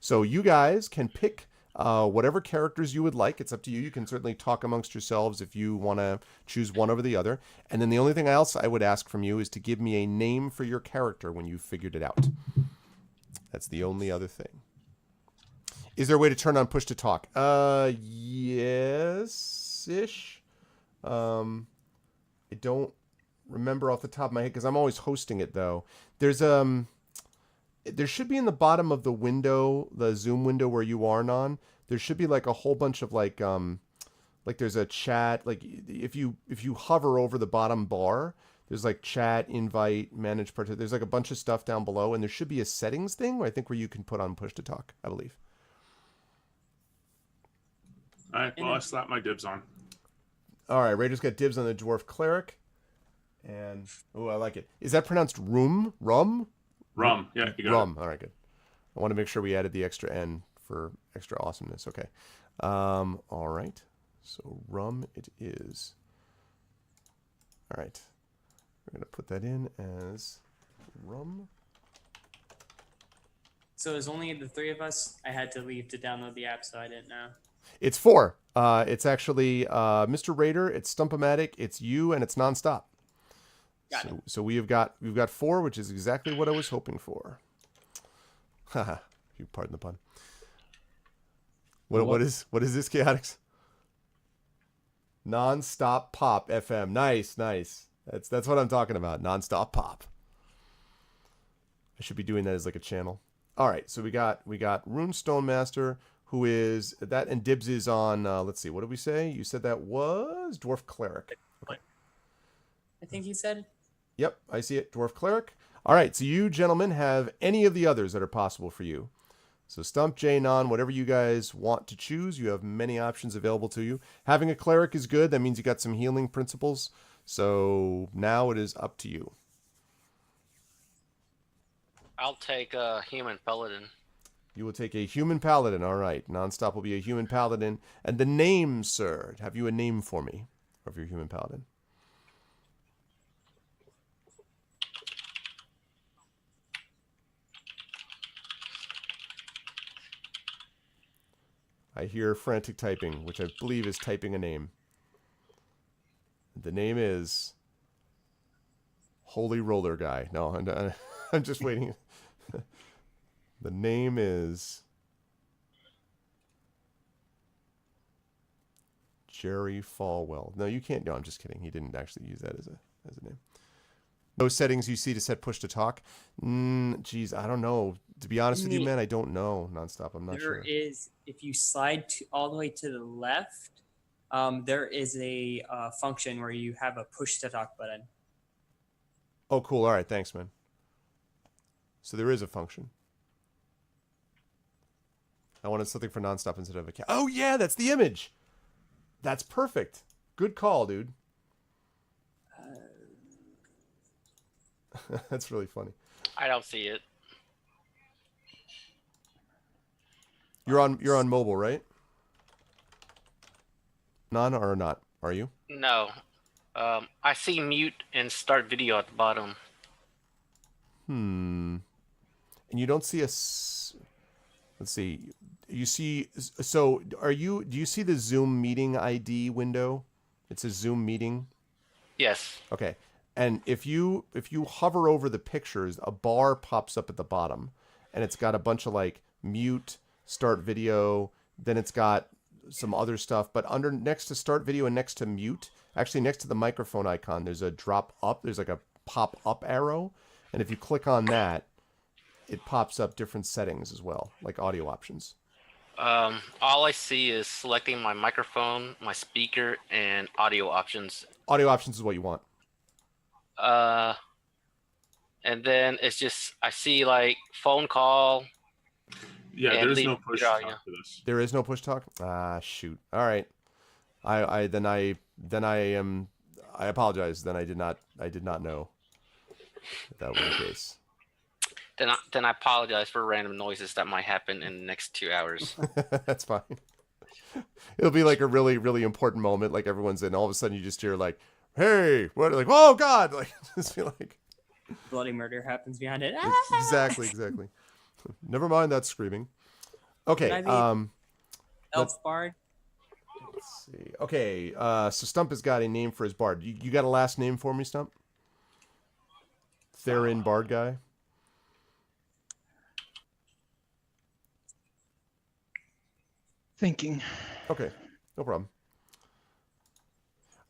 So you guys can pick whatever characters you would like. It's up to you. You can certainly talk amongst yourselves if you want to choose one over the other. And then the only thing else I would ask from you is to give me a name for your character when you've figured it out. That's the only other thing. Is there a way to turn on push to talk? Yes-ish. I don't remember off the top of my head because I'm always hosting it, though. There should be in the bottom of the window, the Zoom window where you are, Non, there should be like a whole bunch of like there's a chat, like if you hover over the bottom bar, there's like chat, invite, manage participant. There's like a bunch of stuff down below, and there should be a settings thing where I think where you can put on push to talk, I believe. All right, well, I slapped my dibs on. All right, Raider's got dibs on the Dwarf Cleric. And, oh, I like it. Is that pronounced Rum? Rum, yeah, you got Rum. All right, good. I want to make sure we added the extra N for extra awesomeness. Okay. All right. So Rum it is. All right. We're going to put that in as Rum. So it was only the three of us. I had to leave to download the app, so I didn't know. It's 4. It's actually Mr. Raider, it's Stumpomatic, it's you, and it's Nonstop. So we've got 4, which is exactly what I was hoping for. Haha, you pardon the pun. What is this, Chaotix? Non-stop pop FM. Nice. That's what I'm talking about. Non-stop pop. I should be doing that as like a channel. All right, so we got Runestone Master, who is that, and dibs is on. Let's see, what did we say? You said that was Dwarf Cleric. Okay. I think he said. Yep, I see it. Dwarf Cleric. All right, so you gentlemen have any of the others that are possible for you. So Stump, Jay, Non, whatever you guys want to choose, you have many options available to you. Having a Cleric is good. That means you got some healing principles. So now it is up to you. I'll take a human paladin. You will take a human paladin. All right. Nonstop will be a human paladin. And the name, sir. Have you a name for me of your human paladin? I hear frantic typing, which I believe is typing a name. The name is Holy Roller Guy. No, I'm just waiting. The name is Jerry Falwell. No, you can't. No, I'm just kidding. He didn't actually use that as a name. No settings you see to set push to talk. Geez, I don't know. To be honest with you, man, I don't know. Nonstop, I'm not sure. There is, if you slide all the way to the left, there is a function where you have a push to talk button. Oh, cool. All right, thanks, man. So there is a function. I wanted something for nonstop instead of a cat. Oh, yeah, that's the image. That's perfect. Good call, dude. That's really funny. I don't see it. You're on mobile, right? None or not? Are you? No. I see mute and start video at the bottom. And you don't see let's see. You see, so do you see the Zoom meeting ID window? It's a Zoom meeting. Yes. Okay. And if you hover over the pictures, a bar pops up at the bottom, and it's got a bunch of like mute, start video, then it's got some other stuff. But next to start video and next to mute, actually next to the microphone icon, there's a drop up. There's like a pop up arrow, and if you click on that, it pops up different settings as well, like audio options. All I see is selecting my microphone, my speaker, and audio options. Audio options is what you want. And then it's just I see like phone call. Yeah, And there's leave no push audio. talk for this. There is no push talk. Ah, shoot. All right. I apologize. Then I did not know that was the case. Then I apologize for random noises that might happen in the next 2 hours. That's fine. It'll be like a really, really important moment. Like everyone's in. All of a sudden, you just hear like, "Hey!" What? Like, "Oh God!" Like, just feel like Bloody murder happens behind it. exactly. Never mind that screaming. Okay. Can I be Elf Bard. Let's see. Okay. So Stump has got a name for his bard. You got a last name for me, Stump? Therin Bard guy. Thinking. Okay, no problem.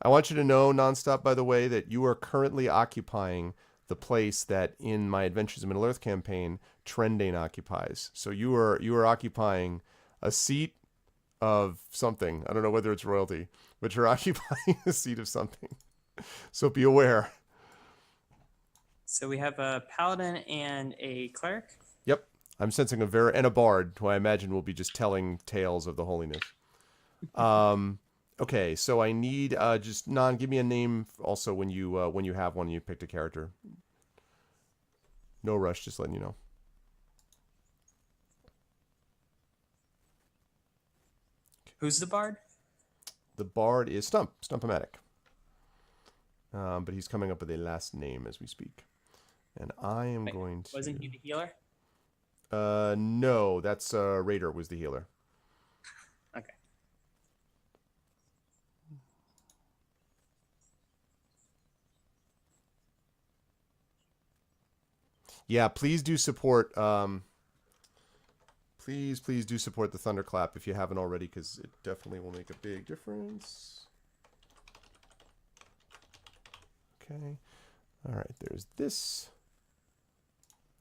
I want you to know, Nonstop, by the way, that you are currently occupying the place that in my Adventures in Middle-earth campaign, Trendane occupies. So you are occupying a seat of something. I don't know whether it's royalty, but you're occupying a seat of something. So be aware. So we have a paladin and a cleric. Yep. I'm sensing and a bard, who I imagine will be just telling tales of the holiness. Okay, so I need just give me a name also when you have one and you picked a character. No rush, just letting you know. Who's the bard? The bard is Stump-O-Matic. But he's coming up with a last name as we speak. And I am going to... Wasn't he the healer? No, that's Raider was the healer. Okay. Yeah, please do support... Please do support the Thunderclap if you haven't already, because it definitely will make a big difference. Okay. All right, there's this.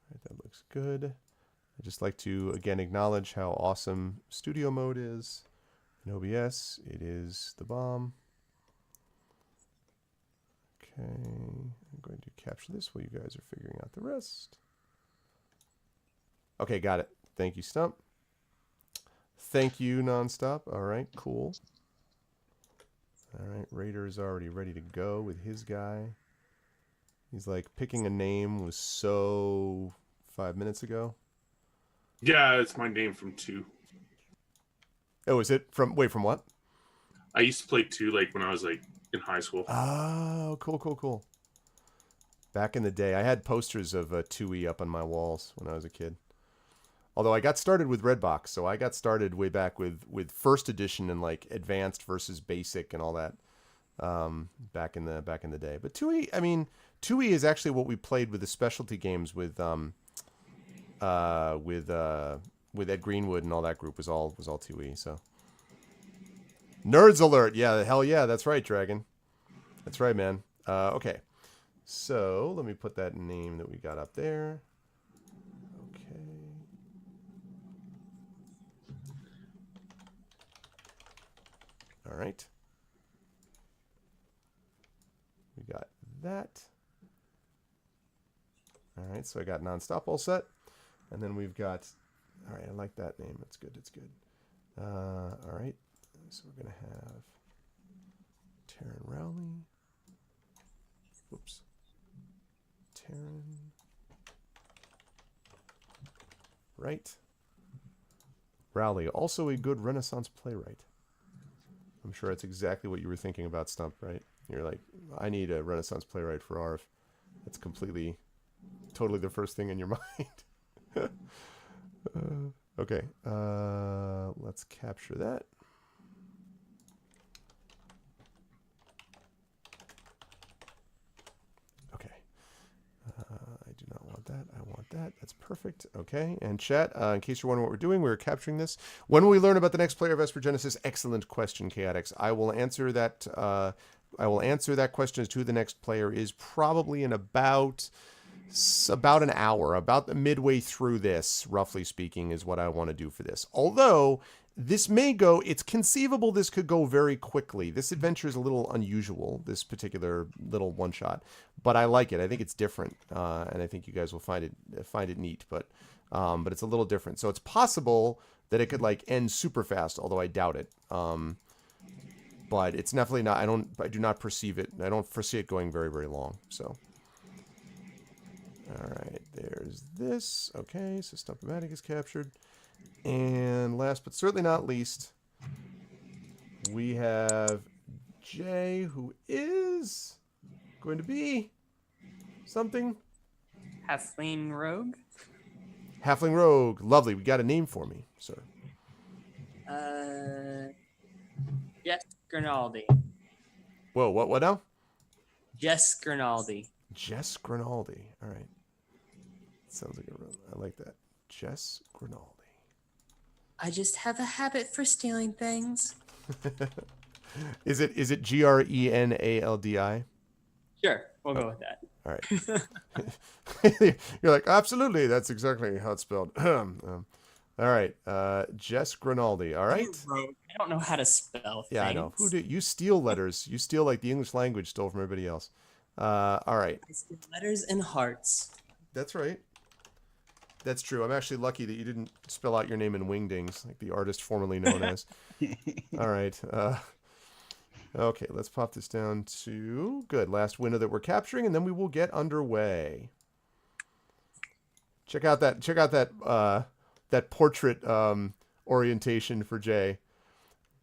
All right, that looks good. I'd just like to, again, acknowledge how awesome studio mode is. In OBS, it is the bomb. Okay, I'm going to capture this while you guys are figuring out the rest. Okay, got it. Thank you, Stump. Thank you, Nonstop. All right, cool. All right, Raider is already ready to go with his guy. He's like, picking a name was so 5 minutes ago. Yeah, it's my name from 2. Oh, is it from, wait, from what? I used to play 2 like when I was like in high school. Oh, cool, cool, cool. Back in the day, I had posters of 2E up on my walls when I was a kid. Although I got started with Redbox, so I got started way back with first edition and like advanced versus basic and all that back in the day. But 2E, I mean, 2E is actually what we played with the specialty games with Ed Greenwood and all that group was all 2E. So nerds alert, yeah, hell yeah, that's right, Dragon, that's right, man. Okay, so let me put that name that we got up there. Okay. All right. We got that. All right, so I got Nonstop all set. And then we've got, all right, I like that name. It's good, it's good. All right, so we're going to have Taryn Rowley. Whoops. Taryn. Right. Rowley, also a good Renaissance playwright. I'm sure that's exactly what you were thinking about, Stump, right? You're like, I need a Renaissance playwright for ARV. That's completely, totally the first thing in your mind. Okay, let's capture that. Okay, I do not want that. I want that. That's perfect. Okay, and chat, in case you're wondering what we're doing, we're capturing this. When will we learn about the next player of Esper Genesis? Excellent question, Chaotix. I will answer that. I will answer that question as to who the next player is probably in about an hour, about midway through this, roughly speaking, is what I want to do for this. Although this may go, it's conceivable this could go very quickly. This adventure is a little unusual, this particular little one shot, but I like it. I think it's different, and I think you guys will find it neat. But it's a little different, so it's possible that it could like end super fast, although I doubt it. But it's definitely not. I do not perceive it. I don't foresee it going very, very long. So. All right, there's this. Okay, so Stump-O-Matic is captured. And last but certainly not least, we have Jay, who is going to be something. Halfling Rogue. Halfling Rogue. Lovely. We got a name for me, sir. Jess Grinaldi. Whoa, what now? Jess Grinaldi. Jess Grinaldi. All right. Sounds like I like that. Jess Grinaldi. I just have a habit for stealing things. Is it Grenaldi? Sure, we'll go with that. All right. You're like, absolutely. That's exactly how it's spelled. All right. Jess Grinaldi. All right. I don't know how to spell things. Yeah, I know. Who do you steal letters? You steal like the English language stole from everybody else. All right. I steal letters and hearts. That's right. That's true. I'm actually lucky that you didn't spell out your name in wingdings, like the artist formerly known as. All right. Okay, let's pop this down to good last window that we're capturing, and then we will get underway. Check out that that portrait orientation for Jay.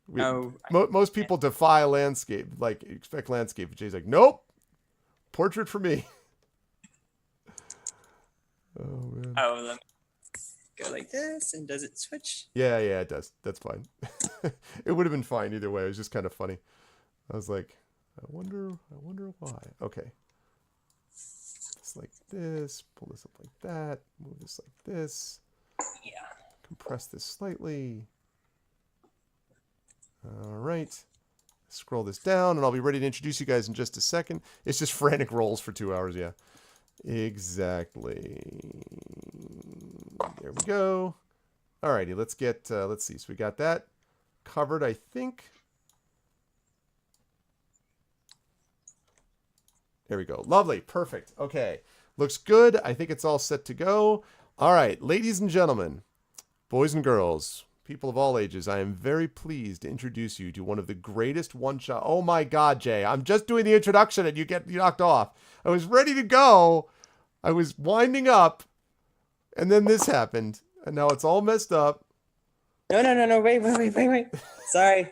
Most people defy landscape, like expect landscape. But Jay's like, nope, portrait for me. Oh man. Oh, let me go like this, and does it switch? Yeah, it does. That's fine. It would have been fine either way. It was just kind of funny. I was like, I wonder why. Okay. It's like this. Pull this up like that. Move this like this. Yeah. Compress this slightly. All right. Scroll this down, and I'll be ready to introduce you guys in just a second. It's just frantic rolls for 2 hours, yeah. Exactly. There we go. Alrighty, let's get, let's see. So we got that covered, I think. There we go. Lovely. Perfect. Okay. Looks good. I think it's all set to go. All right, ladies and gentlemen, boys and girls, people of all ages, I am very pleased to introduce you to one of the greatest one-shot. Oh my God, Jay, I'm just doing the introduction and you get knocked off. I was ready to go. I was winding up, and then this happened, and now it's all messed up. No. Wait. Sorry.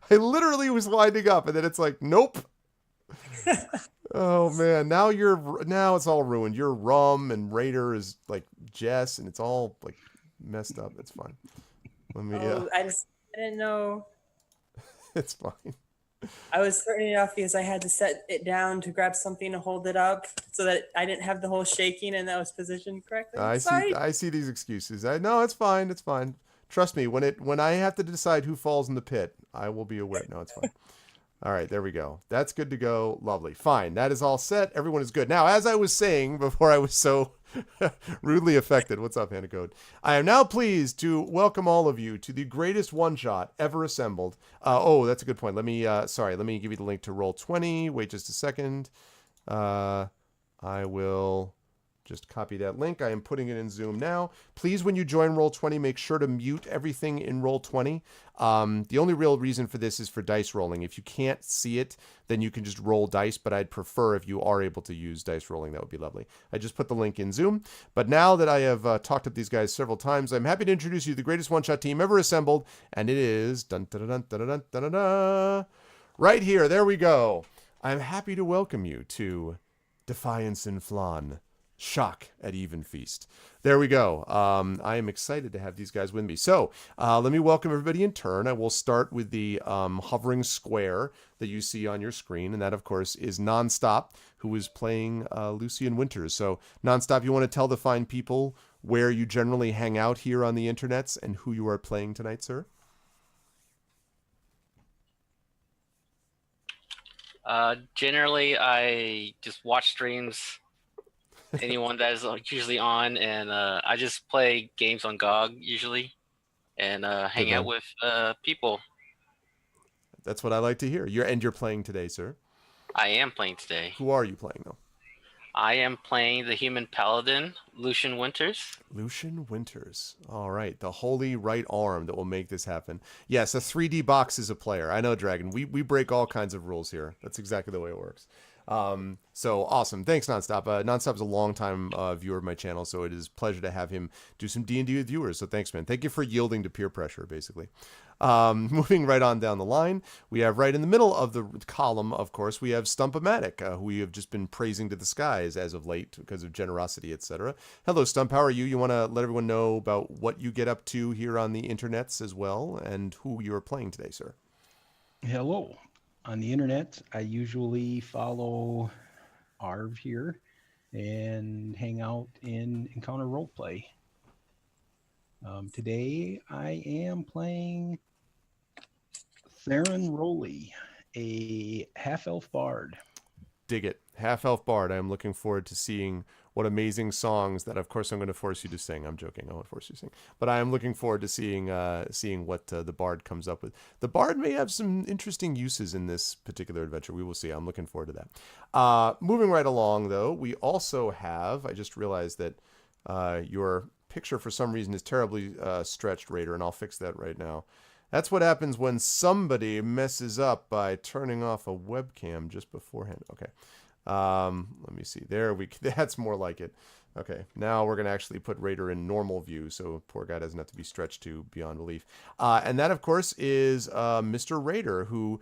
I literally was winding up, and then it's like, nope. Oh man, now it's all ruined. Your Rum and Raider is like Jess, and it's all like messed up. It's fine. Let me. I didn't know. It's fine. I was starting it off because I had to set it down to grab something to hold it up so that I didn't have the whole shaking and that was positioned correctly. I see these excuses. No, it's fine. It's fine. Trust me. When I have to decide who falls in the pit, I will be aware. No, it's fine. All right, there we go. That's good to go. Lovely. Fine. That is all set. Everyone is good. Now, as I was saying before I was so rudely affected, what's up, Hannah Code? I am now pleased to welcome all of you to the greatest one-shot ever assembled. That's a good point. Let me give you the link to Roll20. Wait just a second. I will just copy that link. I am putting it in Zoom now. Please, when you join Roll20, make sure to mute everything in Roll20. The only real reason for this is for dice rolling. If you can't see it, then you can just roll dice, but I'd prefer if you are able to use dice rolling. That would be lovely. I just put the link in Zoom. But now that I have talked to these guys several times, I'm happy to introduce you to the greatest one-shot team ever assembled, and it is right here. There we go. I'm happy to welcome you to Defiance and Flan. Shock at Evenfeast. There we go. I am excited to have these guys with me. So let me welcome everybody in turn. I will start with the hovering square that you see on your screen. And that, of course, is Nonstop, who is playing Lucian Winters. So Nonstop, you want to tell the fine people where you generally hang out here on the internets and who you are playing tonight, sir? Generally, I just watch streams. Anyone that is usually on, and I just play games on GOG usually, and hang out with people. That's what I like to hear. You're playing today, sir? I am playing today. Who are you playing, though? I am playing the human paladin, Lucian Winters. Lucian Winters. All right. The holy right arm that will make this happen. Yes, a 3D box is a player. I know, Dragon. We break all kinds of rules here. That's exactly the way it works. So awesome. Thanks, Nonstop. Nonstop is a long-time viewer of my channel, so it is a pleasure to have him do some D&D with viewers. So thanks, man. Thank you for yielding to peer pressure, basically. Moving right on down the line, we have right in the middle of the column, of course, we have Stump-O-Matic, who we have just been praising to the skies as of late because of generosity, etc. Hello, Stump. How are you? You want to let everyone know about what you get up to here on the internets as well, and who you are playing today, sir? Hello. On the internet, I usually follow Arv here and hang out in Encounter Roleplay. Today, I am playing Theron Rowley, a half-elf bard. Dig it. Half-elf bard. I am looking forward to seeing what amazing songs that, of course, I'm going to force you to sing. I'm joking. I won't force you to sing. But I am looking forward to seeing what the bard comes up with. The bard may have some interesting uses in this particular adventure. We will see. I'm looking forward to that. Moving right along, though, we also have, I just realized that your picture, for some reason, is terribly stretched, Raider, and I'll fix that right now. That's what happens when somebody messes up by turning off a webcam just beforehand. Okay. Let me see. That's more like it. Okay. Now we're going to actually put Raider in normal view, so poor guy doesn't have to be stretched to beyond belief. And that, of course, is Mr. Raider, who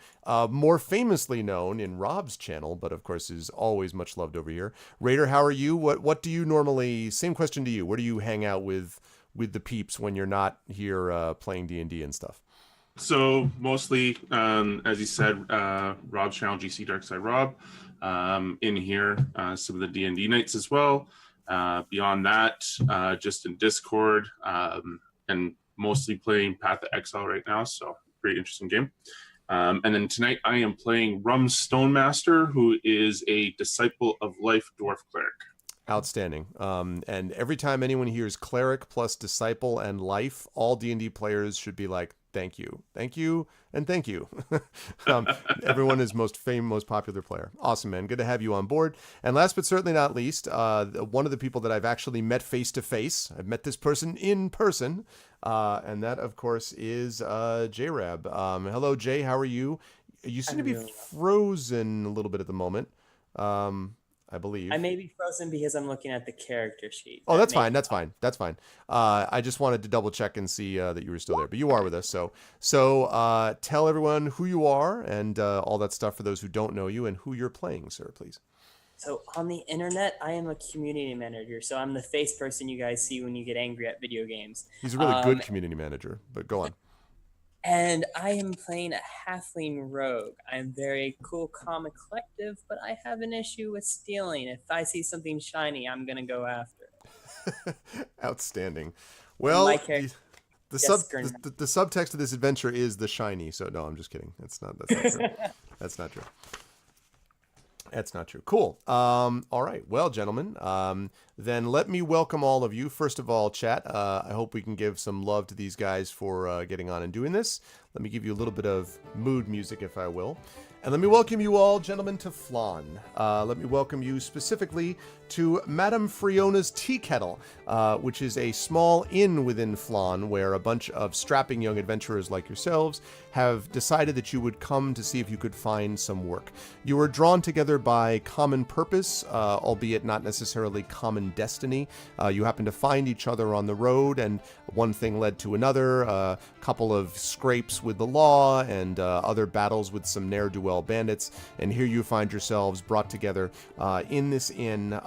more famously known in Rob's channel, but of course is always much loved over here. Raider, how are you? What do you normally? Same question to you. Where do you hang out with the peeps when you're not here playing D&D and stuff? So mostly, as you said, Rob's channel, GC Darkside Rob. In here, some of the D&D nights as well. Beyond that, just in Discord, and mostly playing Path of Exile right now. So pretty interesting game. And then tonight I am playing Rum Stonemaster, who is a Disciple of Life Dwarf Cleric. Outstanding. And every time anyone hears cleric plus disciple and life, all D&D players should be like, thank you, and thank you. Everyone is most popular player. Awesome, man. Good to have you on board. And last but certainly not least, one of the people that I've actually met face to face. I've met this person in person, and that, of course, is J-Rab. Hello, Jay. How are you? You seem to be frozen a little bit at the moment. I believe. I may be frozen because I'm looking at the character sheet. Oh, that's fine. That's fine. I just wanted to double check and see that you were still there, but you are with us. So tell everyone who you are and all that stuff for those who don't know you and who you're playing, sir, please. So on the internet, I am a community manager. So I'm the face person you guys see when you get angry at video games. He's a really good community manager, but go on. And I am playing a halfling rogue. I'm very cool, calm, and collective, but I have an issue with stealing. If I see something shiny, I'm going to go after it. Outstanding. Well, the subtext of this adventure is the shiny. So no, I'm just kidding. That's not true. That's not true. That's not true. Cool. All right. Well, gentlemen, then let me welcome all of you. First of all, chat, I hope we can give some love to these guys for getting on and doing this. Let me give you a little bit of mood music, if I will. And let me welcome you all, gentlemen, to Flan. Let me welcome you specifically to Madame Friona's Tea Kettle, which is a small inn within Flan where a bunch of strapping young adventurers like yourselves have decided that you would come to see if you could find some work. You were drawn together by common purpose, albeit not necessarily common destiny. You happened to find each other on the road, and one thing led to another, a couple of scrapes with the law and other battles with some ne'er-do-well bandits, and here you find yourselves brought together in this inn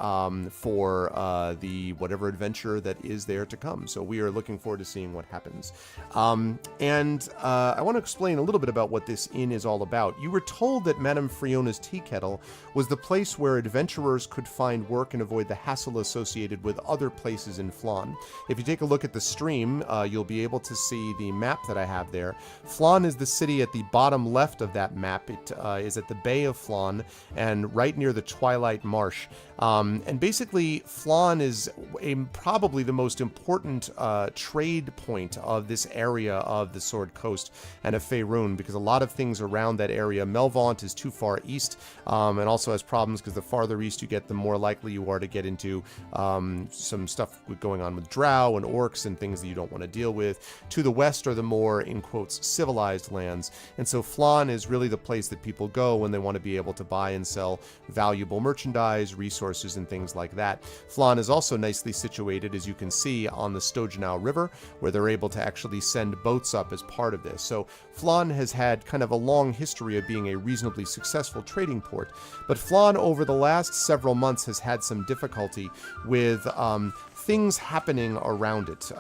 for the whatever adventure that is there to come. So we are looking forward to seeing what happens. And I want to explain a little bit about what this inn is all about. You were told that Madame Friona's Tea Kettle was the place where adventurers could find work and avoid the hassle associated with other places in Flan. If you take a look at the stream, you'll be able to see the map that I have there. Flan is the city at the bottom left of that map. It is at the Bay of Flan and right near the Twilight Marsh. And basically, Flan is probably the most important trade point of this area of the Sword Coast and of Faerun, because a lot of things around that area, Melvaunt is too far east, and also has problems because the farther east you get, the more likely you are to get into some stuff going on with drow and orcs and things that you don't want to deal with. To the west are the more, in quotes, civilized lands. And so Flan is really the place that people go when they want to be able to buy and sell valuable merchandise, resources, and things like that. Flan is also nicely situated, as you can see, on the Stojanau River, where they're able to actually send boats up as part of this. So Flan has had kind of a long history of being a reasonably successful trading port, but Flan over the last several months has had some difficulty with things happening around it.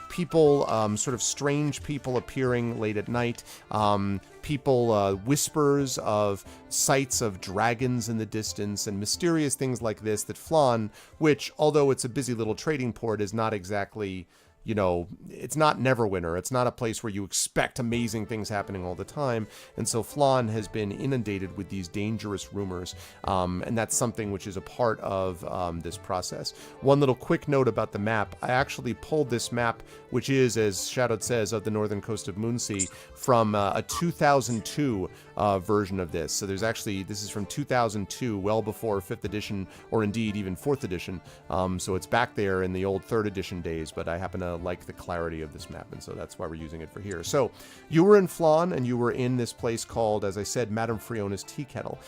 People, sort of strange people appearing late at night, whispers of sights of dragons in the distance, and mysterious things like this that Flan, which, although it's a busy little trading port, is not exactly, you know, it's not Neverwinter. It's not a place where you expect amazing things happening all the time. And so Flan has been inundated with these dangerous rumors. And that's something which is a part of this process. One little quick note about the map. I actually pulled this map, which is, as Shadowed says, of the northern coast of Moonsea, from a 2002 version of this. So there's actually, this is from 2002, well before 5th edition, or indeed even 4th edition. So it's back there in the old 3rd edition days, but I happen to like the clarity of this map, and so that's why we're using it for here. So you were in Flan, and you were in this place called, as I said, Madame Friona's Tea Kettle.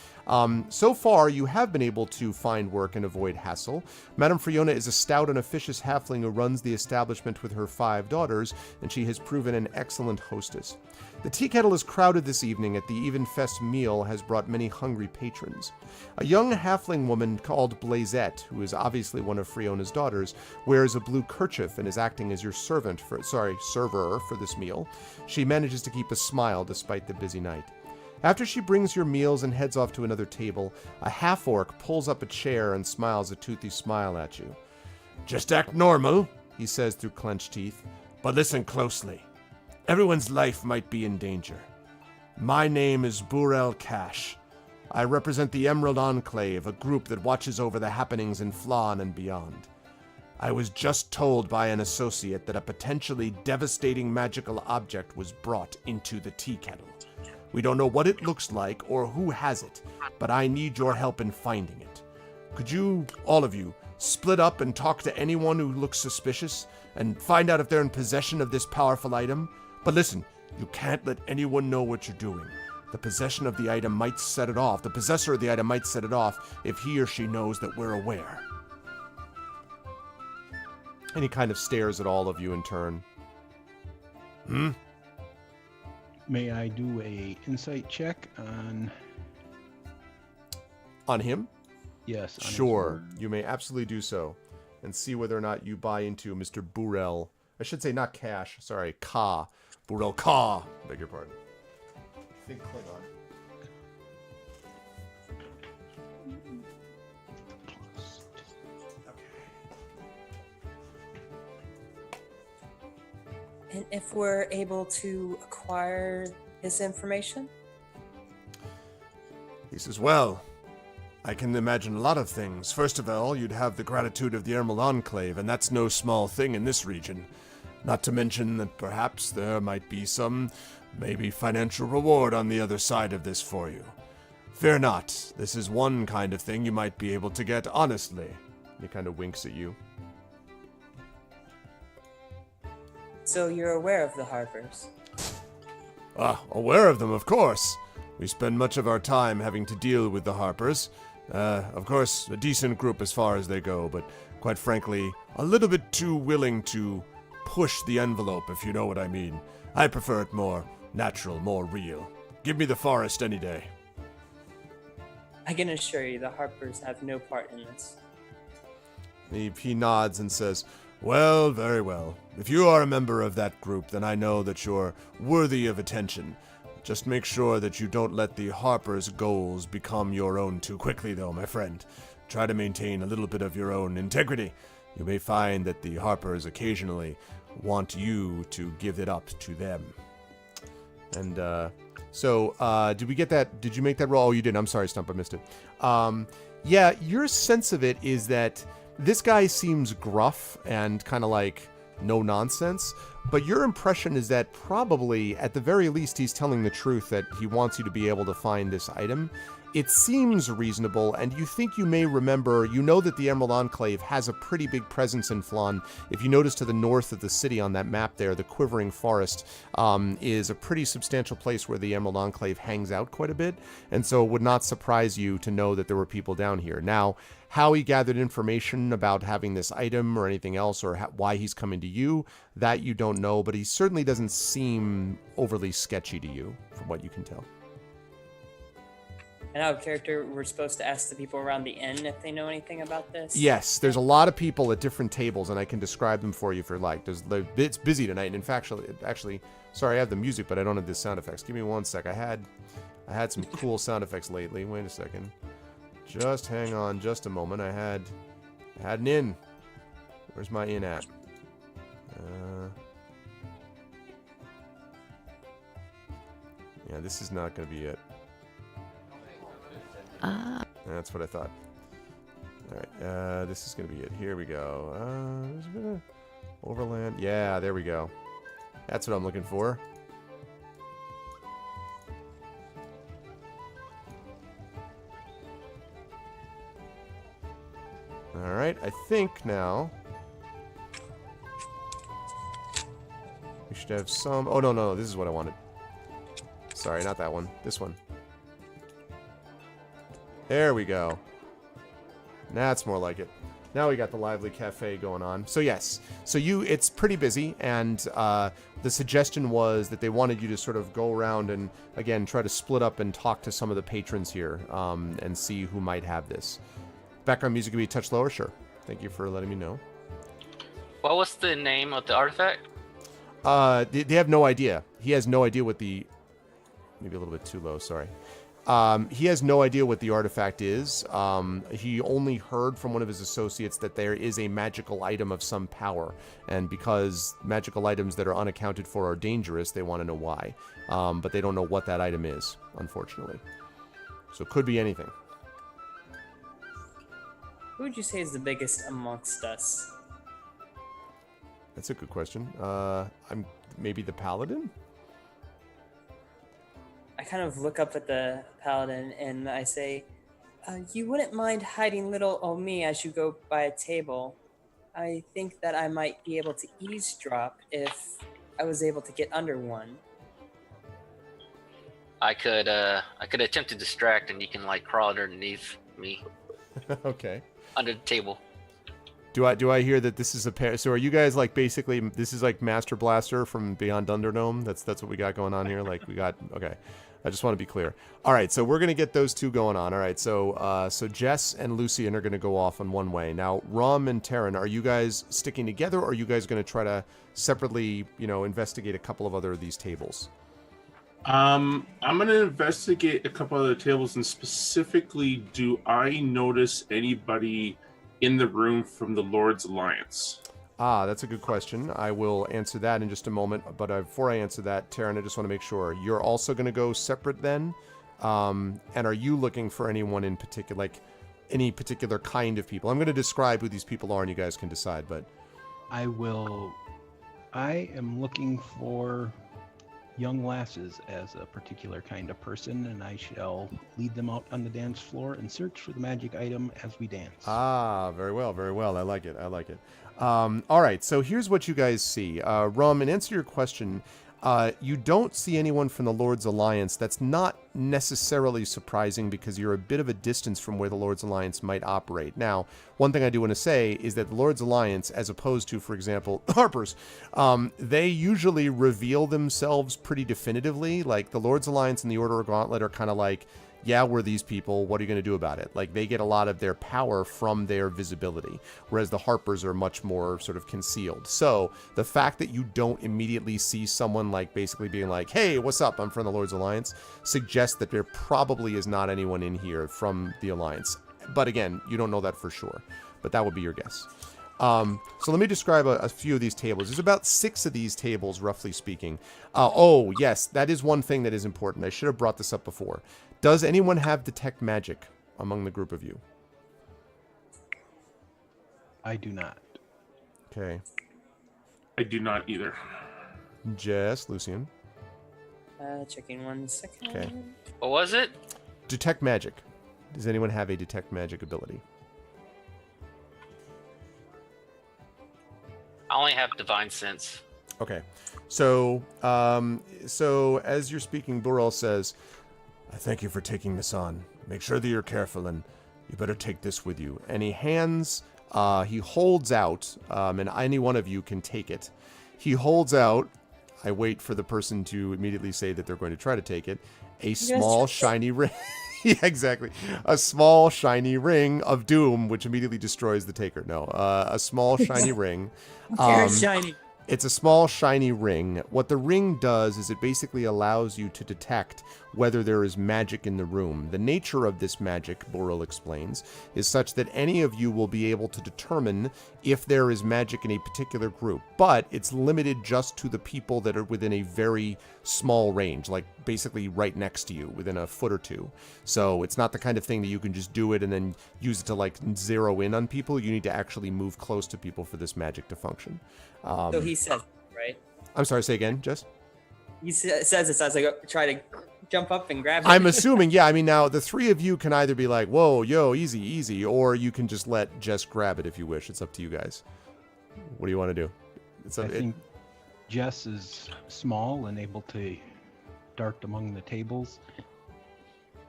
So far, you have been able to find work and avoid hassle. Madame Friona is a stout and officious halfling who runs the establishment with her 5 daughters, and she has proven an excellent hostess. The tea kettle is crowded this evening at the Evenfeast meal has brought many hungry patrons. A young halfling woman called Blazette, who is obviously one of Friona's daughters, wears a blue kerchief and is acting as your server for this meal. She manages to keep a smile despite the busy night. After she brings your meals and heads off to another table, a half-orc pulls up a chair and smiles a toothy smile at you. "Just act normal," he says through clenched teeth, "but listen closely. Everyone's life might be in danger. My name is Burel Cash. I represent the Emerald Enclave, a group that watches over the happenings in Flan and beyond. I was just told by an associate that a potentially devastating magical object was brought into the tea kettle. We don't know what it looks like or who has it, but I need your help in finding it. Could you, all of you, split up and talk to anyone who looks suspicious and find out if they're in possession of this powerful item? But listen, you can't let anyone know what you're doing. The possession of the item might set it off. The possessor of the item might set it off if he or she knows that we're aware. And he kind of stares at all of you in turn. May I do a insight check on? On him? Yes. On his Sure. word. You may absolutely do so. And see whether or not you buy into Mr. Burrell. I should say not Cash. Sorry, Ka. Burrell Ka. Beg your pardon. Think Klingon. And if we're able to acquire this information? He says, well, I can imagine a lot of things. First of all, you'd have the gratitude of the Emerald Enclave, and that's no small thing in this region. Not to mention that perhaps there might be some, maybe financial reward on the other side of this for you. Fear not, this is one kind of thing you might be able to get honestly. He kind of winks at you. So you're aware of the Harpers? Aware of them, of course. We spend much of our time having to deal with the Harpers. Of course, a decent group as far as they go, but quite frankly, a little bit too willing to push the envelope, if you know what I mean. I prefer it more natural, more real. Give me the forest any day. I can assure you the Harpers have no part in this. He nods and says, Well, very well. If you are a member of that group, then I know that you're worthy of attention. Just make sure that you don't let the Harper's goals become your own too quickly, though, my friend. Try to maintain a little bit of your own integrity. You may find that the Harpers occasionally want you to give it up to them. And did we get that? Did you make that roll? Oh, you did. I'm sorry, Stump. I missed it. Yeah, your sense of it is that this guy seems gruff and kind of like no nonsense, but your impression is that probably, at the very least, he's telling the truth, that he wants you to be able to find this item. It seems reasonable, and you think you may remember, you know that the Emerald Enclave has a pretty big presence in Flan. If you notice to the north of the city on that map there, the Quivering Forest is a pretty substantial place where the Emerald Enclave hangs out quite a bit, and so it would not surprise you to know that there were people down here. Now, how he gathered information about having this item or anything else, or why he's coming to you, that you don't know, but he certainly doesn't seem overly sketchy to you, from what you can tell. And out of character, we're supposed to ask the people around the inn if they know anything about this? Yes, there's a lot of people at different tables, and I can describe them for you if you like. It's busy tonight, and in fact, actually, sorry, I have the music, but I don't have the sound effects. Give me one sec. I had some cool sound effects lately. Wait a second. Just hang on just a moment. I had an inn. Where's my inn at? Yeah, this is not going to be it. That's what I thought. Alright, this is going to be it. Here we go. There's a bit of overland. Yeah, there we go. That's what I'm looking for. Alright, I think now we should have some... Oh, no, this is what I wanted. Sorry, not that one. This one. There we go. That's more like it. Now we got the lively cafe going on. So yes, it's pretty busy, and the suggestion was that they wanted you to sort of go around and, again, try to split up and talk to some of the patrons here, and see who might have this. Background music can be a touch lower, sure. Thank you for letting me know. What was the name of the artifact? They have no idea. He has no idea what the... Maybe a little bit too low, sorry. He has no idea what the artifact is. He only heard from one of his associates that there is a magical item of some power. And because magical items that are unaccounted for are dangerous, they want to know why. But they don't know what that item is, unfortunately. So it could be anything. Who would you say is the biggest amongst us? That's a good question. I'm maybe the paladin? I kind of look up at the paladin and I say, you wouldn't mind hiding little Omi as you go by a table. I think that I might be able to eavesdrop if I was able to get under one. I could attempt to distract, and you can like crawl underneath me Okay. under the table. Do I hear that this is a pair? So are you guys like basically this is like Master Blaster from Beyond Thunderdome? That's what we got going on here. Like we got okay. I just want to be clear. All right, so we're gonna get those two going on. All right, so Jess and Lucian are gonna go off on one way. Now, Rum and Terran, are you guys sticking together, or are you guys gonna try to separately, investigate a couple of other of these tables? I'm gonna investigate a couple other tables, and specifically, do I notice anybody in the room from the Lord's Alliance? Ah, that's a good question. I will answer that in just a moment. But before I answer that, Terran, I just want to make sure you're also going to go separate then. And are you looking for anyone in particular, like any particular kind of people? I'm going to describe who these people are, and you guys can decide. But I am looking for young lasses as a particular kind of person, and I shall lead them out on the dance floor and search for the magic item as we dance. Ah, very well, very well. I like it. All right, so here's what you guys see. Rum, in answer to your question, you don't see anyone from the Lord's Alliance. That's not necessarily surprising because you're a bit of a distance from where the Lord's Alliance might operate. Now, one thing I do want to say is that the Lord's Alliance, as opposed to, for example, Harper's, they usually reveal themselves pretty definitively. Like, the Lord's Alliance and the Order of Gauntlet are kind of like, yeah, we're these people. What are you going to do about it? Like, they get a lot of their power from their visibility, whereas the Harpers are much more sort of concealed. So the fact that you don't immediately see someone like basically being like, hey, what's up? I'm from the Lord's Alliance, suggests that there probably is not anyone in here from the Alliance. But again, you don't know that for sure, but that would be your guess. So let me describe a few of these tables. There's about 6 of these tables, roughly speaking. Oh, yes, that is one thing that is important. I should have brought this up before. Does anyone have Detect Magic among the group of you? I do not. Okay. I do not either. Jess, Lucian. Checking 1 second. Okay. What was it? Detect Magic. Does anyone have a Detect Magic ability? I only have Divine Sense. Okay. So as you're speaking, Burrell says, I thank you for taking this on. Make sure that you're careful, and you better take this with you. And he holds out, and any one of you can take it. He holds out, I wait for the person to immediately say that they're going to try to take it, a small shiny ring. Yeah, exactly. A small shiny ring of doom, which immediately destroys the taker. No, a small shiny ring. Shiny. It's a small shiny ring. What the ring does is it basically allows you to detect whether there is magic in the room. The nature of this magic, Boral explains, is such that any of you will be able to determine if there is magic in a particular group, but it's limited just to the people that are within a very small range, like basically right next to you, within a foot or two. So it's not the kind of thing that you can just do it and then use it to like zero in on people. You need to actually move close to people for this magic to function. So he says, right? I'm sorry, say again, Jess? He says it, so I was like, try to jump up and grab it. I'm assuming, yeah. I mean, now the 3 of you can either be like, whoa, yo, easy, easy, or you can just let Jess grab it if you wish. It's up to you guys. What do you want to do? I think Jess is small and able to dart among the tables.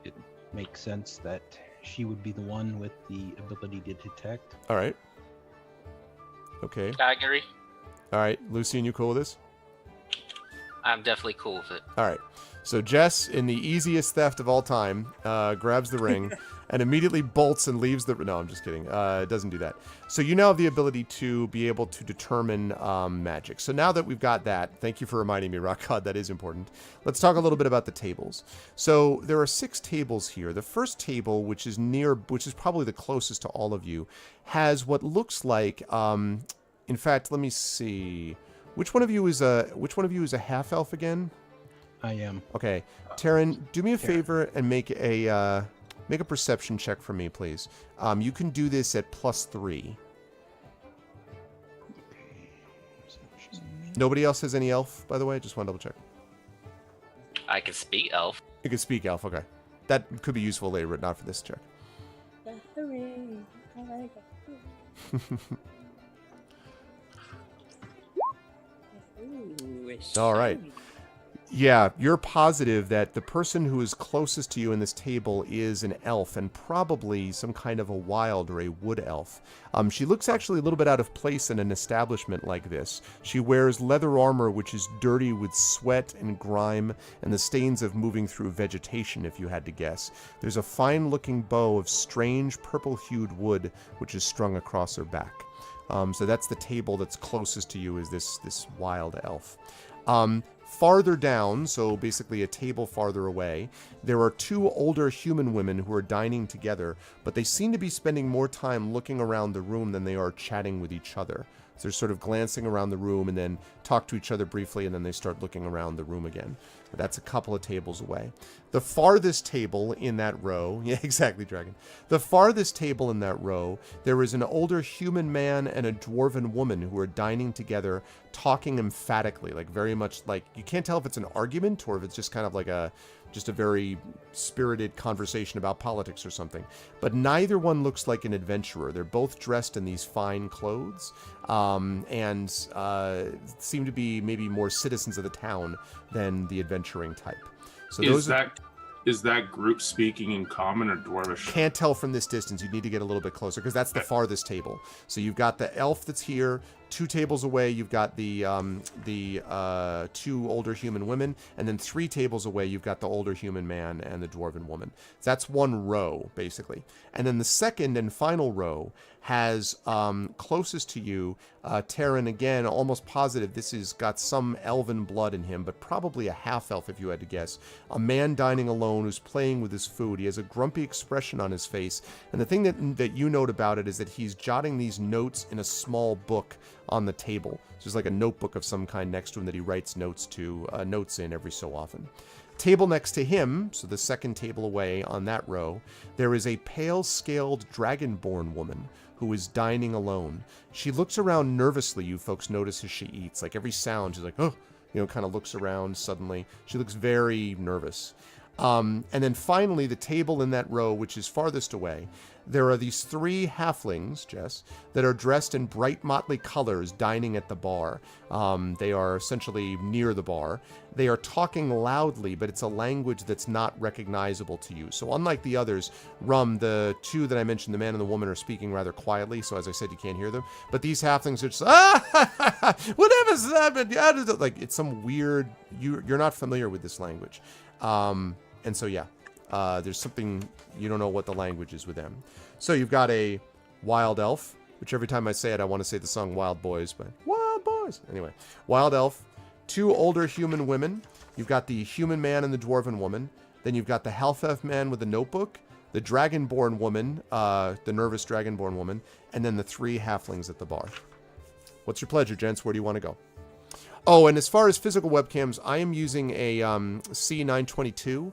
It makes sense that she would be the one with the ability to detect. All right. Okay. I agree. All right. Lucian, you cool with this? I'm definitely cool with it. All right. So Jess, in the easiest theft of all time, grabs the ring and immediately bolts and leaves the... No, I'm just kidding. It doesn't do that. So you now have the ability to be able to determine magic. So now that we've got that, thank you for reminding me, Rockcod, that is important. Let's talk a little bit about the tables. So there are 6 tables here. The first table, which is probably the closest to all of you, has what looks like... in fact, let me see... Which one of you is a half elf again? I am. Okay, Taryn, do me a favor and make a perception check for me, please. You can do this at +3. Nobody else has any elf, by the way. Just want to double check. I can speak elf. You can speak elf. Okay, that could be useful later, but not for this check. Hooray. I like it. Ooh, All right. shiny. Yeah, you're positive that the person who is closest to you in this table is an elf, and probably some kind of a wild or a wood elf. She looks actually a little bit out of place in an establishment like this. She wears leather armor which is dirty with sweat and grime and the stains of moving through vegetation, if you had to guess. There's a fine-looking bow of strange purple-hued wood which is strung across her back. So that's the table that's closest to you, is this wild elf. Farther down, so basically a table farther away, there are two older human women who are dining together, but they seem to be spending more time looking around the room than they are chatting with each other. So they're sort of glancing around the room and then talk to each other briefly, and then they start looking around the room again. But that's a couple of tables away. The farthest table in that row, yeah, exactly, Dragon. The farthest table in that row, there is an older human man and a dwarven woman who are dining together, talking emphatically, like very much like, you can't tell if it's an argument or if it's just kind of like a very spirited conversation about politics or something. But neither one looks like an adventurer. They're both dressed in these fine clothes and seem to be maybe more citizens of the town than the adventuring type. So Is that group speaking in common or dwarvish? Can't tell from this distance. You need to get a little bit closer because that's the farthest table. So you've got the elf that's here. 2 tables away, you've got the 2 older human women, and then 3 tables away, you've got the older human man and the dwarven woman. So that's one row, basically. And then the second and final row has closest to you, Taryn, again, almost positive this has got some elven blood in him, but probably a half-elf if you had to guess. A man dining alone who's playing with his food. He has a grumpy expression on his face, and the thing that you note about it is that he's jotting these notes in a small book on the table. So there's like a notebook of some kind next to him that he writes notes in every so often. Table next to him, so the second table away on that row, there is a pale-scaled dragonborn woman who is dining alone. She looks around nervously, you folks notice, as she eats. Like every sound, she's like, oh, kind of looks around suddenly. She looks very nervous. And then finally, the table in that row, which is farthest away, there are these 3 halflings, Jess, that are dressed in bright motley colors dining at the bar. They are essentially near the bar. They are talking loudly, but it's a language that's not recognizable to you. So unlike the others, the 2 that I mentioned, the man and the woman, are speaking rather quietly. So as I said, you can't hear them. But these halflings are just, whatever's happened? Like it's some weird, you're not familiar with this language. And so, yeah, there's something, you don't know what the language is with them. So you've got a wild elf, which every time I say it, I want to say the song Wild Boys, but Wild Boys. Anyway, wild elf, 2 older human women. You've got the human man and the dwarven woman. Then you've got the half-elf man with a notebook, the dragonborn woman, the nervous dragonborn woman, and then the 3 halflings at the bar. What's your pleasure, gents? Where do you want to go? Oh, and as far as physical webcams, I am using a C922,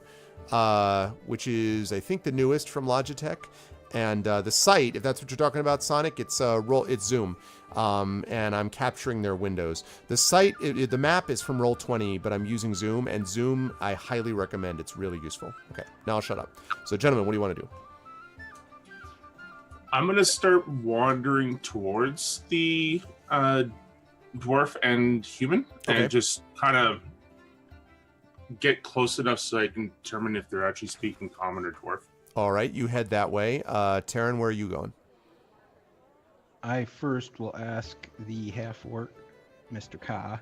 which is, I think, the newest from Logitech. And the site, if that's what you're talking about, Sonic, it's Zoom. And I'm capturing their windows. The site, the map is from Roll20, but I'm using Zoom. And Zoom, I highly recommend. It's really useful. Okay, now I'll shut up. So, gentlemen, what do you want to do? I'm going to start wandering towards the dwarf and human, and just kind of get close enough so I can determine if they're actually speaking common or dwarf. All right, you head that way. Taryn, where are you going? I first will ask the half-orc, Mr. Ka,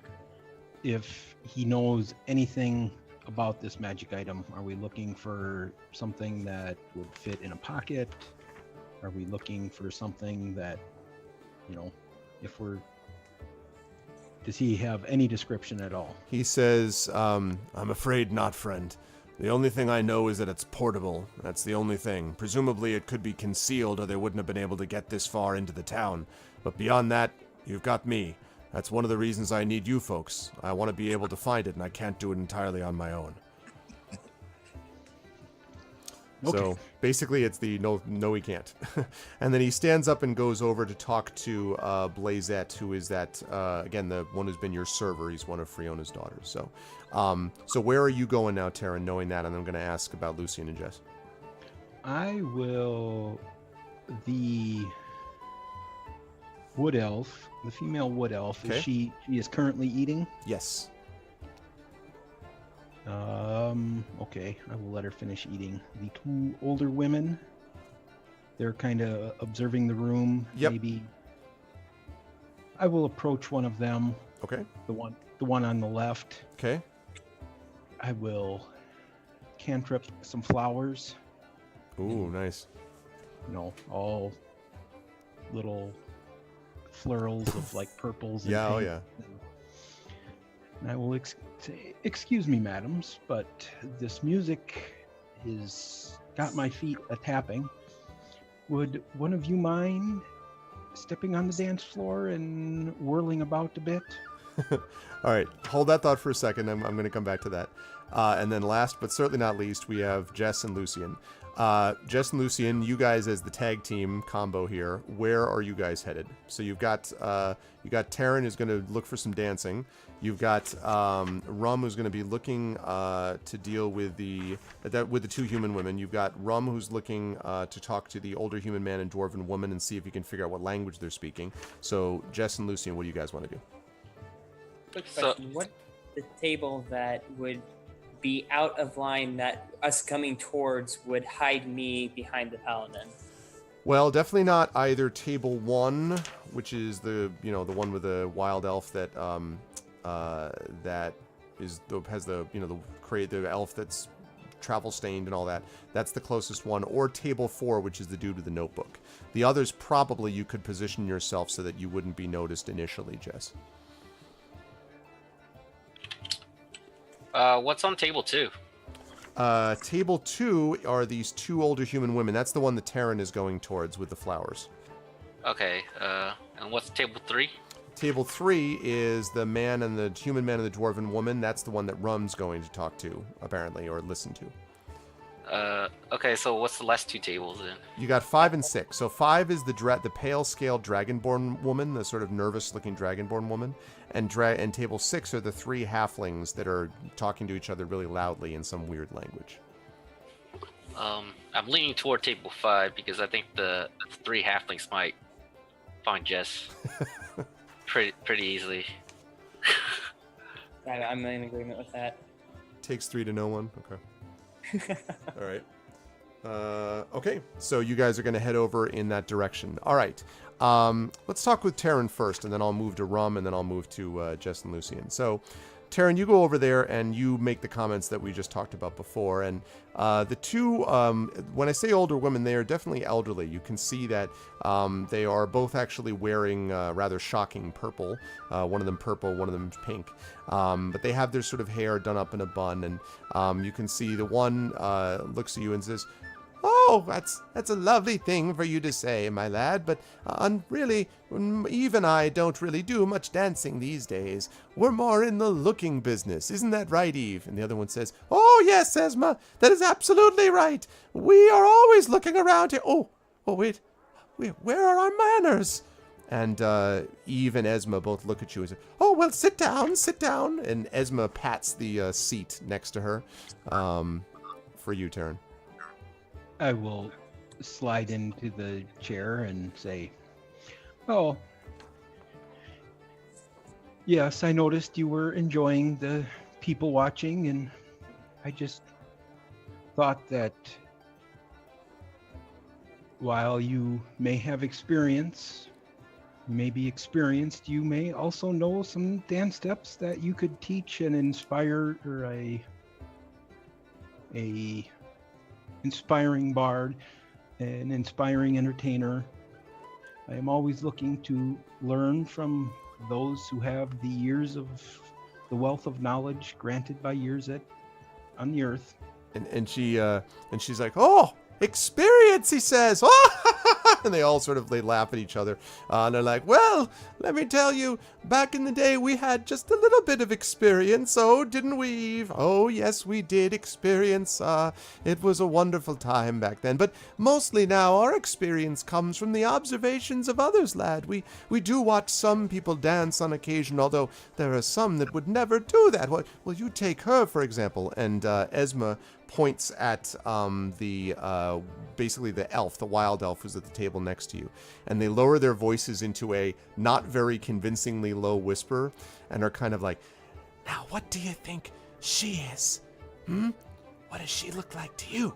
if he knows anything about this magic item. Are we looking for something that would fit in a pocket? Are we looking for something that, does he have any description at all? He says, I'm afraid not, friend. The only thing I know is that it's portable. That's the only thing. Presumably it could be concealed or they wouldn't have been able to get this far into the town. But beyond that, you've got me. That's one of the reasons I need you folks. I want to be able to find it, and I can't do it entirely on my own. Okay. So basically, it's the no, he can't. And then he stands up and goes over to talk to Blazette, who is that again the one who's been your server. He's one of Friona's daughters. So, so where are you going now, Taryn? Knowing that, and I'm going to ask about Lucian and Jess. I will. The wood elf, the female wood elf, Okay. she is currently eating. Yes. Okay, I will let her finish eating. The two older women, they're kind of observing the room. Yep. Maybe I will approach one of them, Okay. the one on the left. Okay. I will cantrip some flowers, Ooh, nice. all little florals of like purples and Yeah. Oh pinks. yeah. And I will say, excuse me, madams, but this music is got my feet a tapping. Would one of you mind stepping on the dance floor and whirling about a bit? All right, hold that thought for a second. I'm going to come back to that. And then last but certainly not least, we have Jess and Lucian. Jess and Lucian, you guys as the tag team combo here, where are you guys headed? So you've got Taryn who's going to look for some dancing. You've got Rum who's going to be looking to deal with the two human women. You've got Rum who's looking to talk to the older human man and dwarven woman and see if you can figure out what language they're speaking. So Jess and Lucian, what do you guys want to do? Quick So- question: what the table that would be out of line that us coming towards would hide me behind the paladin? Well, definitely not either table 1, which is the one with the wild elf that has the elf that's travel stained and all that. That's the closest one. Or table 4, which is the dude with the notebook. The others probably you could position yourself so that you wouldn't be noticed initially, Jess. What's on table 2? Table 2 are these two older human women. That's the one that Taryn is going towards with the flowers. Okay. And what's table 3? Table 3 is the man and the human man and the dwarven woman. That's the one that Rum's going to talk to, apparently, or listen to. Okay, so what's the last 2 tables then? You got 5 and 6. So 5 is the pale-scaled dragonborn woman, the sort of nervous-looking dragonborn woman, and table 6 are the 3 halflings that are talking to each other really loudly in some weird language. I'm leaning toward table 5 because I think the 3 halflings might find Jess pretty easily. I'm in agreement with that. Takes 3 to know 1. Okay. All right. Okay, so you guys are going to head over in that direction. All right. Let's talk with Taryn first, and then I'll move to Rum, and then I'll move to Jess and Lucian. So, Taryn, you go over there, and you make the comments that we just talked about before. And the two, when I say older women, they are definitely elderly. You can see that they are both actually wearing rather shocking purple. One of them purple, one of them pink. But they have their sort of hair done up in a bun, and you can see the one looks at you and says, "Oh, that's a lovely thing for you to say, my lad, but really, Eve and I don't really do much dancing these days. We're more in the looking business. Isn't that right, Eve?" And the other one says, "Oh, yes, Esma, that is absolutely right. We are always looking around here. Oh, wait, where are our manners?" And Eve and Esma both look at you and say, "Oh, well, sit down. And Esma pats the seat next to her. For you, Taryn. I will slide into the chair and say, "Oh, yes, I noticed you were enjoying the people watching, and I just thought that while you may have experience, you may also know some dance steps that you could teach and inspire a inspiring bard, an inspiring entertainer. I am always looking to learn from those who have the years of the wealth of knowledge granted by years on the earth." And she's like, "Oh, experience," he says. "Oh, and they all sort of they laugh at each other. And they're like, well, let me tell you, back in the day we had just a little bit of experience, oh, didn't we, Eve? Oh, yes, we did experience. It was a wonderful time back then. But mostly now our experience comes from the observations of others, lad. We do watch some people dance on occasion, although there are some that would never do that. Well, you take her, for example, and Esma points at basically the elf, the wild elf who's at the table next to you. And they lower their voices into a not very convincingly low whisper and are kind of like, now what do you think she is? What does she look like to you?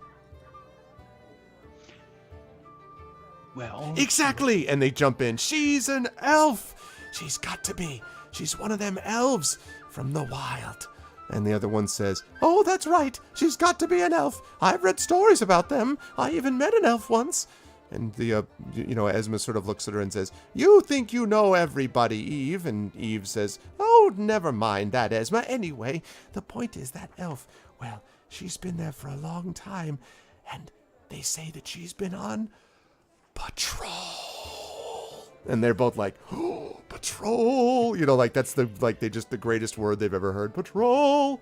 Well, Exactly! And they jump in. She's an elf! She's got to be. She's one of them elves from the wild. And the other one says, oh, that's right. She's got to be an elf. I've read stories about them. I even met an elf once. And the, Esma sort of looks at her and says, you think you know everybody, Eve. And Eve says, oh, never mind that, Esma. Anyway, the point is that elf, well, she's been there for a long time. And they say that she's been on patrol. And they're both like, oh, patrol. That's the greatest word they've ever heard. Patrol.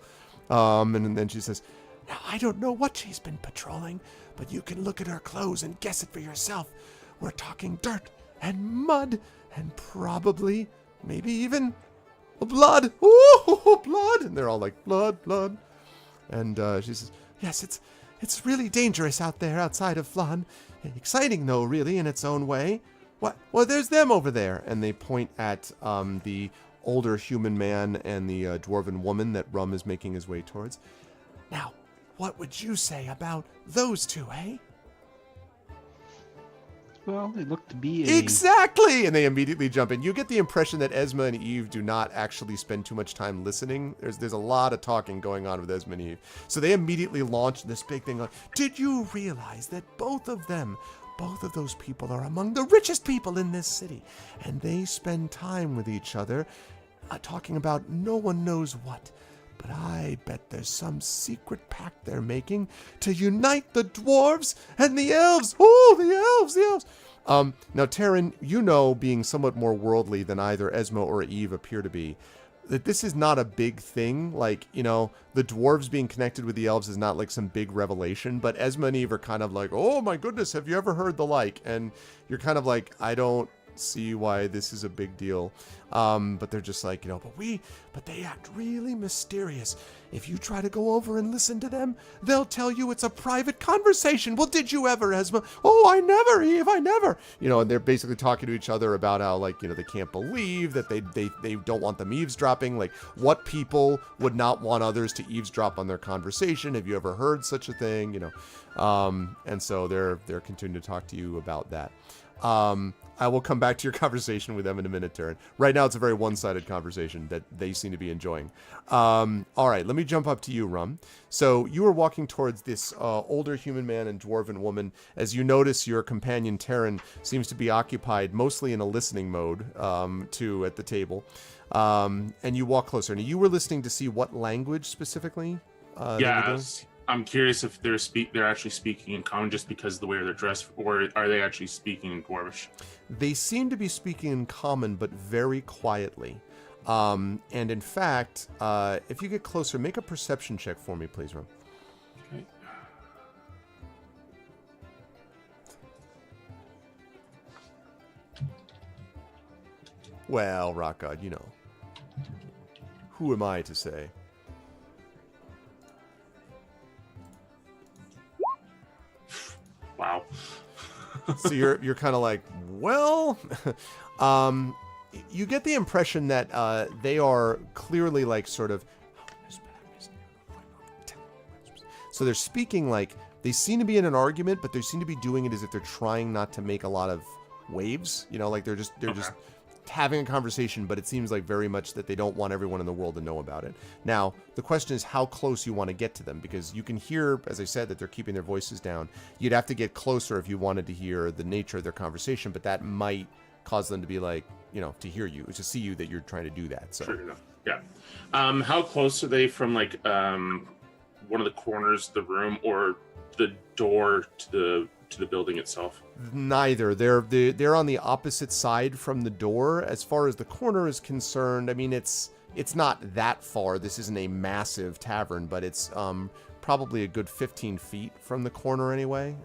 And then she says, now, I don't know what she's been patrolling, but you can look at her clothes and guess it for yourself. We're talking dirt and mud and probably, maybe even blood. Ooh, blood. And they're all like, blood, blood. And she says, yes, it's really dangerous out there outside of Flan. Exciting, though, really, in its own way. What? Well, there's them over there. And they point at the older human man and the dwarven woman that Rum is making his way towards. Now, what would you say about those two, eh? Well, they look to be Exactly! And they immediately jump in. You get the impression that Esma and Eve do not actually spend too much time listening. There's a lot of talking going on with Esma and Eve. So they immediately launch this big thing on, did you realize that both of those people are among the richest people in this city? And they spend time with each other talking about no one knows what. But I bet there's some secret pact they're making to unite the dwarves and the elves. Oh, the elves. Now, Taryn, being somewhat more worldly than either Esma or Eve appear to be, that this is not a big thing. The dwarves being connected with the elves is not like some big revelation, but Esma and Eve are kind of like, oh my goodness, have you ever heard the like? And you're kind of like, I don't see why this is a big deal. But they're just like, but they act really mysterious. If you try to go over and listen to them, they'll tell you it's a private conversation. Well, did you ever, Esma? Oh, I never, Eve, I never. And they're basically talking to each other about how, they can't believe that they don't want them eavesdropping. Like, what people would not want others to eavesdrop on their conversation? Have you ever heard such a thing? And so they're continuing to talk to you about that. I will come back to your conversation with them in a minute, Taryn. Right now, it's a very one-sided conversation that they seem to be enjoying. All right, let me jump up to you, Rum. So you are walking towards this older human man and dwarven woman. As you notice, your companion, Taryn, seems to be occupied mostly in a listening mode, at the table. And you walk closer. And you were listening to see what language specifically? Yes. I'm curious if they're actually speaking in common just because of the way they're dressed, or are they actually speaking in Dwarvish? They seem to be speaking in common, but very quietly. And in fact, if you get closer, make a perception check for me, please, Ron. Okay. Well, Rock God, who am I to say? Wow. So you're kind of like, well, you get the impression that they are clearly like sort of, so they're speaking like, they seem to be in an argument, but they seem to be doing it as if they're trying not to make a lot of waves, like they're just having a conversation, but it seems like very much that they don't want everyone in the world to know about it. Now, the question is how close you want to get to them, because you can hear, as I said, that they're keeping their voices down. You'd have to get closer if you wanted to hear the nature of their conversation, but that might cause them to be like, to hear you, to see you that you're trying to do that. So, sure enough. Yeah. How close are they from one of the corners of the room or the door to the to the building itself? Neither. They're on the opposite side from the door. As far as the corner is concerned, I mean, it's not that far. This isn't a massive tavern, but it's probably a good 15 feet from the corner anyway,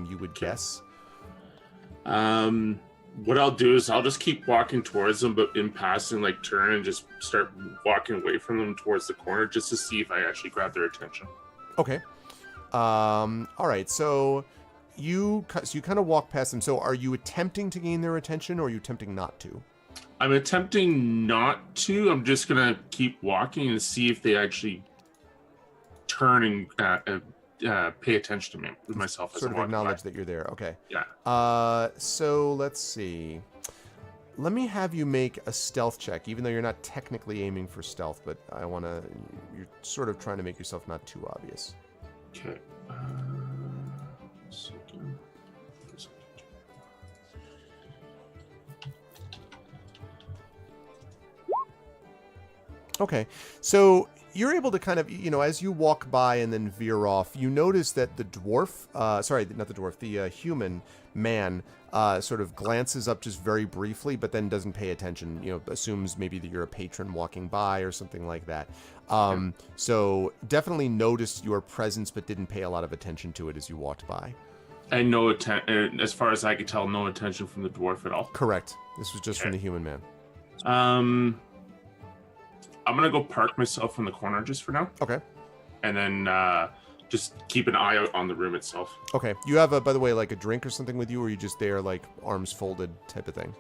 you would guess. What I'll do is I'll just keep walking towards them, but in passing, like, turn and just start walking away from them towards the corner just to see if I actually grab their attention. Okay. All right. So you kind of walk past them. So are you attempting to gain their attention, or are you attempting not to? I'm attempting not to. I'm just gonna keep walking and see if they actually turn and pay attention to me, myself. Sort of acknowledge that you're there. Okay. Yeah. So let's see. Let me have you make a stealth check, even though you're not technically aiming for stealth, but you're sort of trying to make yourself not too obvious. Okay. Second. Okay. So you're able to kind of, as you walk by and then veer off, you notice that the dwarf, the human man, sort of glances up just very briefly, but then doesn't pay attention, assumes maybe that you're a patron walking by or something like that. So definitely noticed your presence, but didn't pay a lot of attention to it as you walked by. And as far as I could tell, no attention from the dwarf at all. Correct. This was just from the human man. I'm gonna go park myself in the corner just for now. Okay. And then just keep an eye out on the room itself. Okay. You have by the way, like a drink or something with you, or are you just there like arms folded type of thing?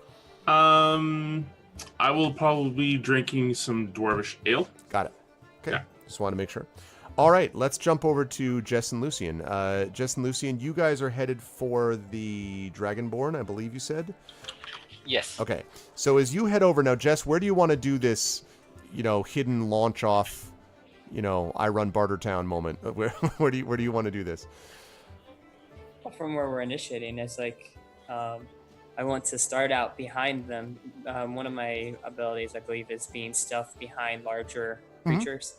I will probably be drinking some dwarvish ale. Got it. Okay. Yeah. Just want to make sure. All right, let's jump over to Jess and Lucian. Jess and Lucian, you guys are headed for the Dragonborn, I believe you said? Yes. Okay. So as you head over now, Jess, where do you want to do this, hidden launch off, I run Bartertown moment? Where do you want to do this? From where we're initiating, it's like I want to start out behind them. One of my abilities, I believe, is being stealth behind larger creatures.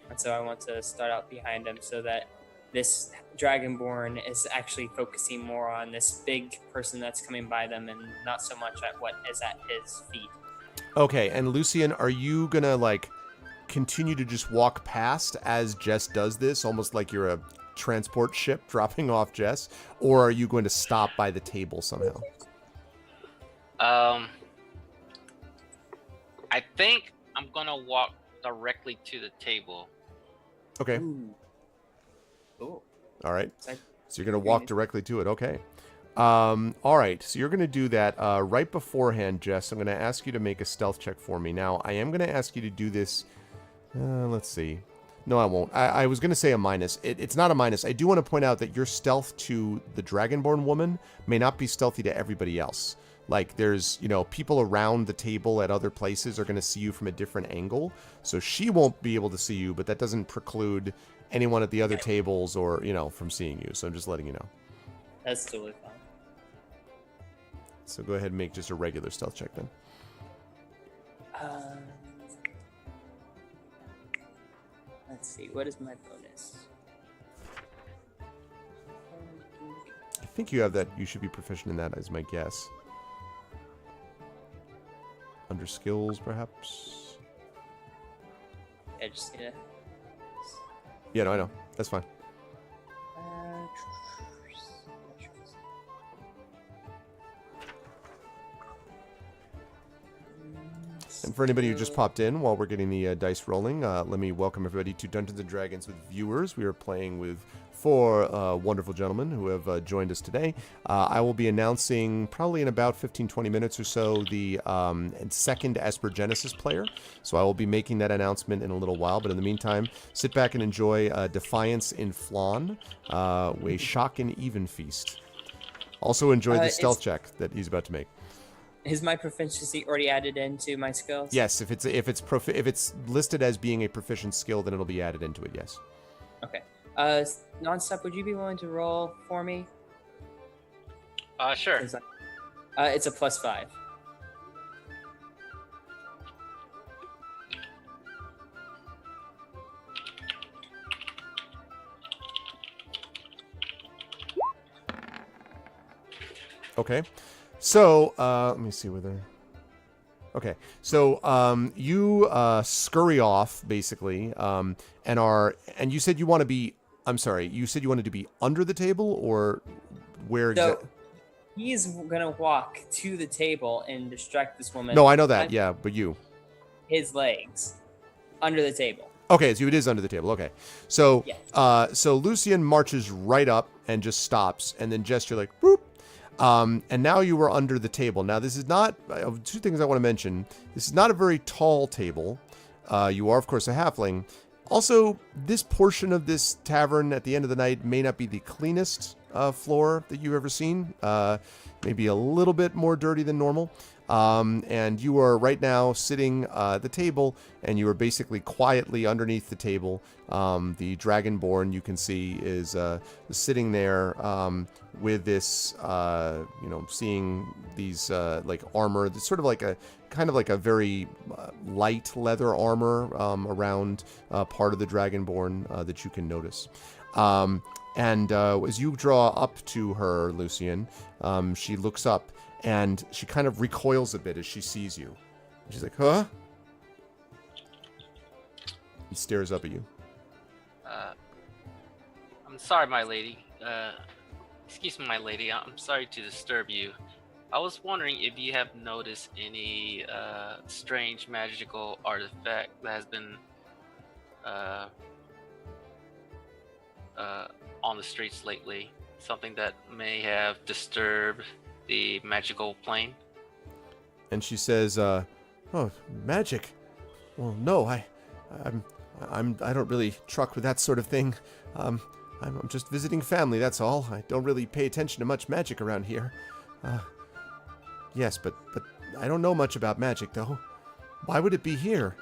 And so I want to start out behind them so that this Dragonborn is actually focusing more on this big person that's coming by them and not so much at what is at his feet. Okay, and Lucian, are you going to, continue to just walk past as Jess does this, almost like you're a transport ship dropping off Jess? Or are you going to stop by the table somehow? I think I'm going to walk directly to the table. Okay. Ooh. Cool. All right. So So you're going to walk directly to it. Okay. All right. So you're going to do that right beforehand, Jess. I'm going to ask you to make a stealth check for me. Now, I am going to ask you to do this. Let's see. No, I won't. I was going to say a minus. It's not a minus. I do want to point out that your stealth to the Dragonborn woman may not be stealthy to everybody else. Like, there's, people around the table at other places are going to see you from a different angle. So she won't be able to see you, but that doesn't preclude anyone at the other tables or, from seeing you. So I'm just letting you know. That's totally fine. So go ahead and make just a regular stealth check then. Let's see. What is my bonus? I think you have that. You should be proficient in that, is my guess. Under skills, perhaps? I just need to... Yeah, no, I know. That's fine. And for anybody who just popped in while we're getting the dice rolling, let me welcome everybody to Dungeons & Dragons with Viewers. We are playing with 4 wonderful gentlemen who have joined us today. I will be announcing, probably in about 15-20 minutes or so, the second Aspergenesis player. So I will be making that announcement in a little while. But in the meantime, sit back and enjoy Defiance in Flan, A Shock At Evenfeast. Also enjoy the stealth check that he's about to make. Is my proficiency already added into my skills? Yes, if it's listed as being a proficient skill, then it'll be added into it. Yes. Okay. Nonstop, would you be willing to roll for me? Sure. It's a +5. Okay. So, let me see whether... Okay. So, you scurry off, basically, and you said you want to be... I'm sorry, you said you wanted to be under the table, or where So exactly? he's gonna walk to the table and distract this woman. No, I know that, on yeah, but you. His legs under the table. Okay, so it is under the table. Okay, so Yes. so Lucian marches right up and just stops, and then gesture like boop, and now you are under the table. Now this is not two things I want to mention. This is not a very tall table. You are of course a halfling. Also, this portion of this tavern at the end of the night may not be the cleanest floor that you've ever seen. Maybe a little bit more dirty than normal. And you are right now sitting at the table, and you are basically quietly underneath the table. The Dragonborn, you can see, is sitting there with this, seeing these like armor. It's sort of like a kind of like a very light leather armor around part of the Dragonborn that you can notice. And as you draw up to her, Lucian, she looks up. And she kind of recoils a bit as she sees you. She's like, huh? He stares up at you. I'm sorry, my lady. Excuse me, my lady. I'm sorry to disturb you. I was wondering if you have noticed any strange magical artifact that has been on the streets lately. Something that may have disturbed the magical plane. And she says, "Oh, magic? Well, no, I don't really truck with that sort of thing. I'm just visiting family. That's all. I don't really pay attention to much magic around here. Yes, but I don't know much about magic, though. Why would it be here?"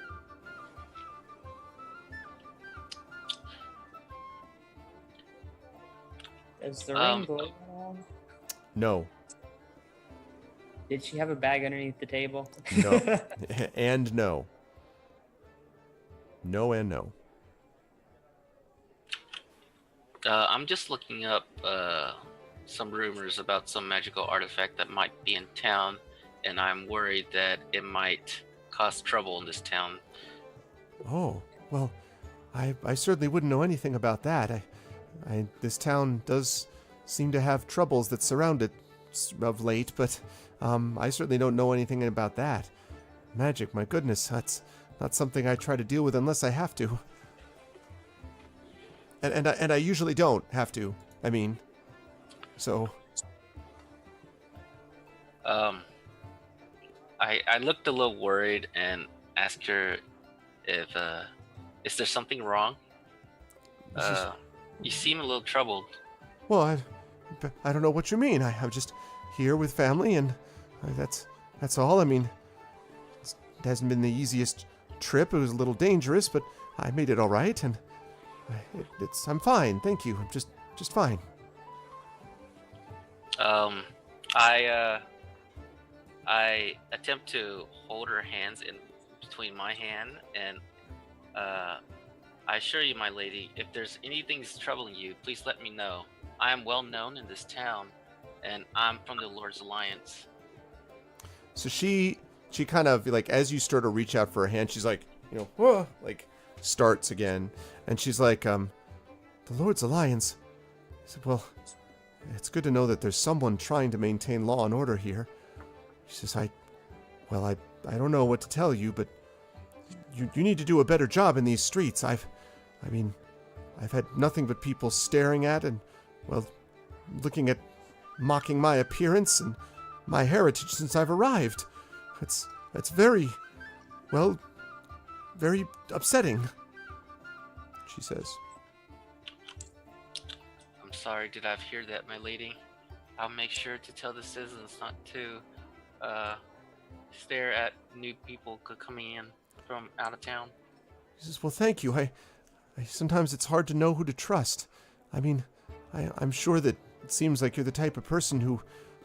Does the ring glow at all? No. Did she have a bag underneath the table? No. And no. No and no. I'm just looking up some rumors about some magical artifact that might be in town, and I'm worried that it might cause trouble in this town. Oh, well, I certainly wouldn't know anything about that. This town does seem to have troubles that surround it of late, but I certainly don't know anything about that. Magic, my goodness, that's not something I try to deal with unless I have to. And I usually don't have to. I mean, so. I looked a little worried and asked her if is there something wrong? You seem a little troubled. Well, I don't know what you mean. I'm just here with family, and that's all. I mean, it hasn't been the easiest trip. It was a little dangerous, but I made it all right, and I'm fine. Thank you. I'm just fine. I attempt to hold her hands in between my hand, and I assure you, my lady, if there's anything that's troubling you, please let me know. I am well known in this town, and I'm from the Lord's Alliance. So she kind of, like, as you start to reach out for her hand, she's like, whoa, like, starts again. And she's like, the Lord's Alliance? I said, well, it's good to know that there's someone trying to maintain law and order here. She says, I don't know what to tell you, but you need to do a better job in these streets. I've had nothing but people staring at and, well, looking at, mocking my appearance and my heritage since I've arrived. That's very, well, very upsetting, she says. I'm sorry, did I hear that, my lady? I'll make sure to tell the citizens not to stare at new people coming in from out of town. He says, well, thank you. I sometimes it's hard to know who to trust. I mean, I'm sure that it seems like you're the type of person who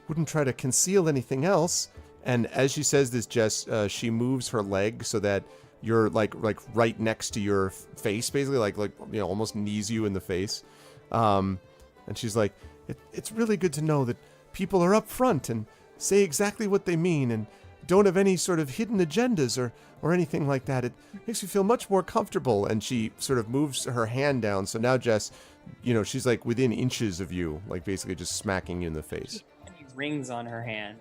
wouldn't try to conceal anything else. And as she says this, Jess, she moves her leg so that you're like right next to your face, basically, like almost knees you in the face. And she's like, it's really good to know that people are up front and say exactly what they mean and don't have any sort of hidden agendas or anything like that. It makes me feel much more comfortable. And she sort of moves her hand down. So now, Jess, she's like within inches of you, like basically just smacking you in the face. Any rings on her hand?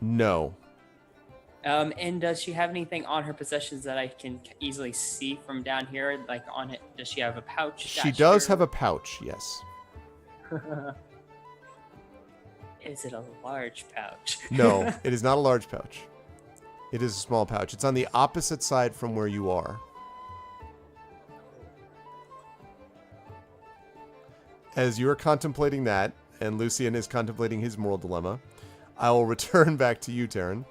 No. And does she have anything on her possessions that I can easily see from down here? Like on it, does she have a pouch? She does have a pouch, yes. Is it a large pouch? No, it is not a large pouch. It is a small pouch. It's on the opposite side from where you are. As you are contemplating that, and Lucian is contemplating his moral dilemma, I will return back to you, Taryn,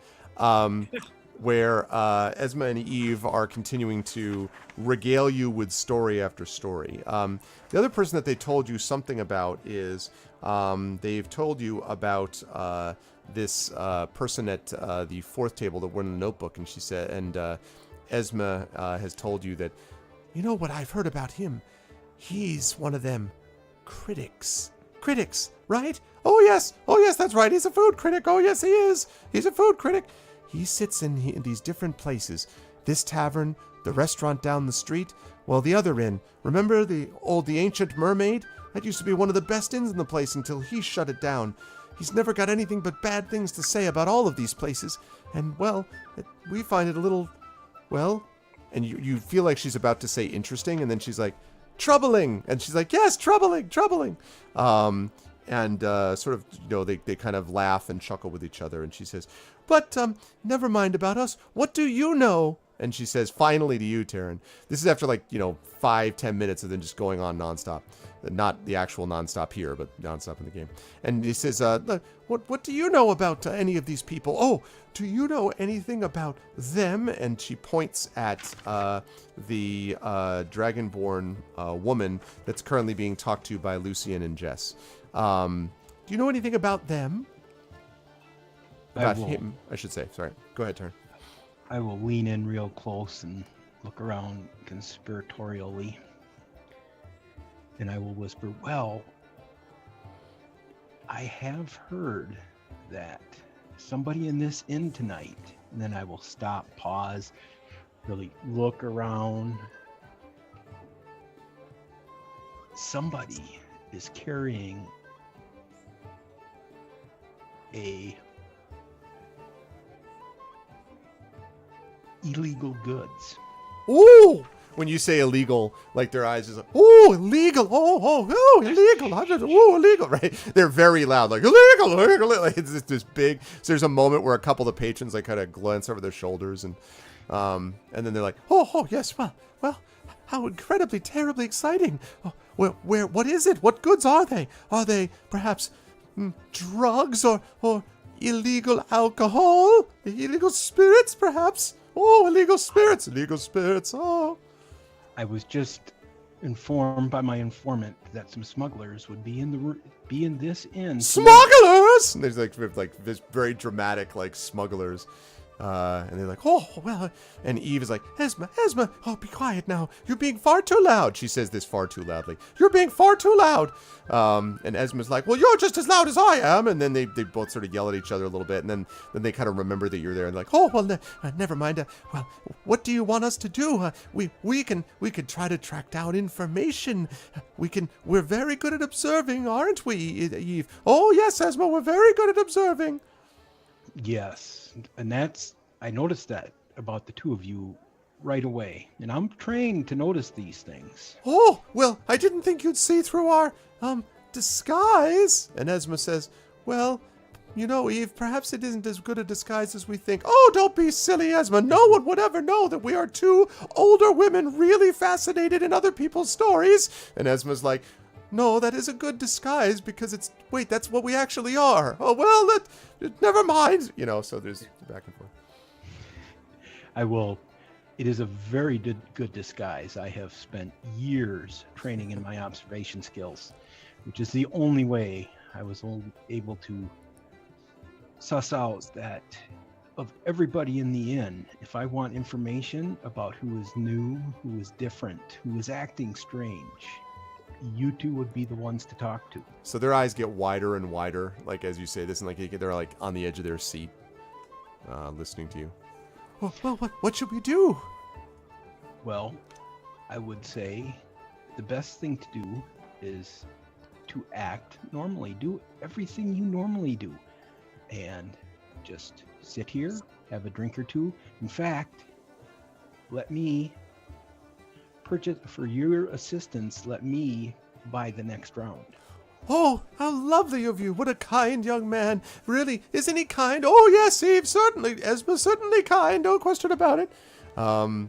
where Esma and Eve are continuing to regale you with story after story. The other person that they told you something about is they've told you about this person at the fourth table that went in the notebook, and she said, and Esma has told you that, you know what I've heard about him? He's one of them critics. Critics, right? Oh yes, that's right. He's a food critic. Oh yes, he is. He's a food critic. He sits in these different places. This tavern, the restaurant down the street, well, the other inn. Remember the Ancient Mermaid? That used to be one of the best inns in the place until he shut it down. He's never got anything but bad things to say about all of these places. And, well, we find it a little, well, and you feel like she's about to say interesting, and then she's like, troubling. And she's like, yes, troubling. And sort of, they kind of laugh and chuckle with each other. And she says, but never mind about us. What do you know? And she says, finally to you, Taryn. This is after 5-10 minutes of them just going on nonstop. Not the actual nonstop here, but nonstop in the game. And he says, what do you know about any of these people? Oh, do you know anything about them? And she points at the Dragonborn woman that's currently being talked to by Lucian and Jess. Do you know anything about them? About him, I should say. Sorry. Go ahead, Taryn. I will lean in real close and look around conspiratorially. And I will whisper, well, I have heard that somebody in this inn tonight, and then I will stop, pause, really look around. Somebody is carrying illegal goods. Ooh! When you say illegal, like their eyes is like, ooh, illegal, oh, illegal, ooh, illegal, right? They're very loud, like, illegal, like it's just this big. So there's a moment where a couple of the patrons like kind of glance over their shoulders and then they're like, oh, yes, well, how incredibly, terribly exciting. Oh, where, what is it? What goods are they? Are they perhaps drugs or illegal alcohol? Illegal spirits, perhaps? Oh, illegal spirits, oh. I was just informed by my informant that some smugglers would be in this inn. Smugglers! And there's like this very dramatic smugglers. And they're like, oh, well, and Eve is like, Esma, oh, be quiet now. You're being far too loud. She says this far too loudly. You're being far too loud. And Esma's like, well, you're just as loud as I am. And then they both sort of yell at each other a little bit. And then they kind of remember that you're there and like, oh, well, never mind. Well, what do you want us to do? We could try to track down information. We're very good at observing, aren't we, Eve? Oh, yes, Esma, we're very good at observing. Yes, and I noticed that about the two of you right away, and I'm trained to notice these things. Oh, well, I didn't think you'd see through our, disguise. And Esma says, well, Eve, perhaps it isn't as good a disguise as we think. Oh, don't be silly, Esma. No one would ever know that we are two older women really fascinated in other people's stories. And Esma's like, no, that is a good disguise because that's what we actually are. Oh, well, never mind. So there's back and forth. It is a very good disguise. I have spent years training in my observation skills, which is the only way I was able to suss out that of everybody in the inn, if I want information about who is new, who is different, who is acting strange, you two would be the ones to talk to. So their eyes get wider and wider, like as you say this, and like they're like on the edge of their seat, listening to you. Oh, well, what should we do? Well, I would say the best thing to do is to act normally. Do everything you normally do. And just sit here, have a drink or two. In fact, let me purchase, for your assistance, let me buy the next round. Oh, how lovely of you. What a kind young man. Really, isn't he kind? Oh, yes, Eve, certainly. Esma, certainly kind. No question about it. So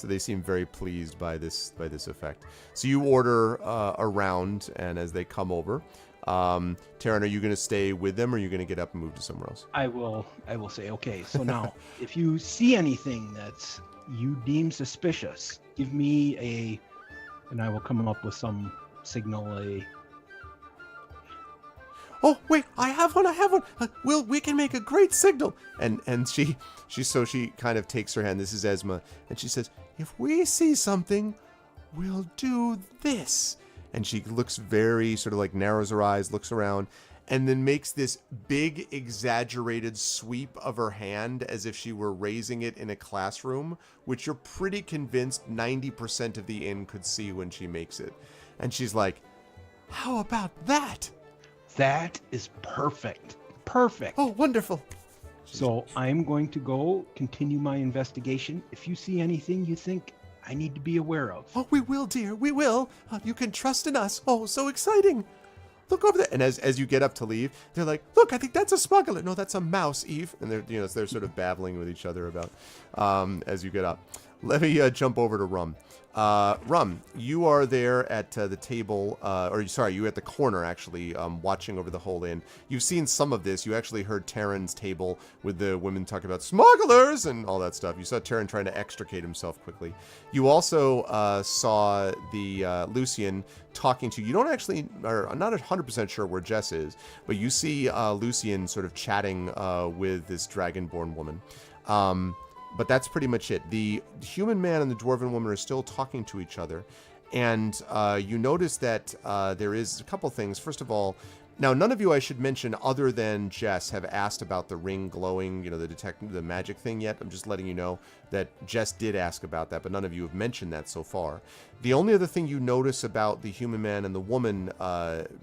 they seem very pleased by this effect. So you order a round, and as they come over, Taryn, are you going to stay with them, or are you going to get up and move to somewhere else? I will say, okay, so now, if you see anything that's you deem suspicious, give me and I will come up with some signal, Oh, wait, I have one. We can make a great signal. And she kind of takes her hand. This is Esma. And she says, if we see something, we'll do this. And she looks very sort of like narrows her eyes, looks around, and then makes this big exaggerated sweep of her hand as if she were raising it in a classroom, which you're pretty convinced 90% of the inn could see when she makes it. And she's like, how about that? That is perfect. Perfect. Oh, wonderful. So I'm going to go continue my investigation. If you see anything you think I need to be aware of. Oh, we will, dear. We will. You can trust in us. Oh, so exciting. Look over there. And as you get up to leave, they're like, look, I think that's a smuggler. No, that's a mouse, Eve. And they're sort of babbling with each other about as you get up. Let me jump over to Rum. Rum, you are there at the table, you at the corner, actually, watching over the whole inn. You've seen some of this. You actually heard Taryn's table with the women talking about smugglers and all that stuff. You saw Taryn trying to extricate himself quickly. You also saw the Lucian talking to you. You don't actually, or I'm not 100% sure where Jess is, but you see Lucian sort of chatting with this dragonborn woman. But that's pretty much it. The human man and the dwarven woman are still talking to each other. And you notice that there is a couple things. First of all, now none of you, I should mention, other than Jess, have asked about the ring glowing, the magic thing yet. I'm just letting you know that Jess did ask about that, but none of you have mentioned that so far. The only other thing you notice about the human man and the woman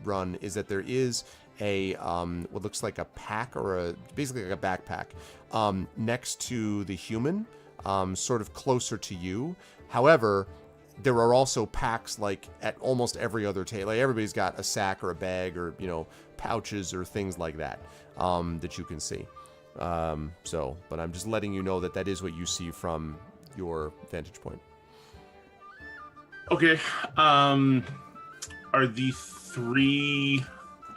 run is that there is a what looks like a pack, or basically like a backpack next to the human, sort of closer to you. However, there are also packs like at almost every other table. Like everybody's got a sack or a bag or pouches or things like that that you can see. But I'm just letting you know that is what you see from your vantage point. Okay. Are the three?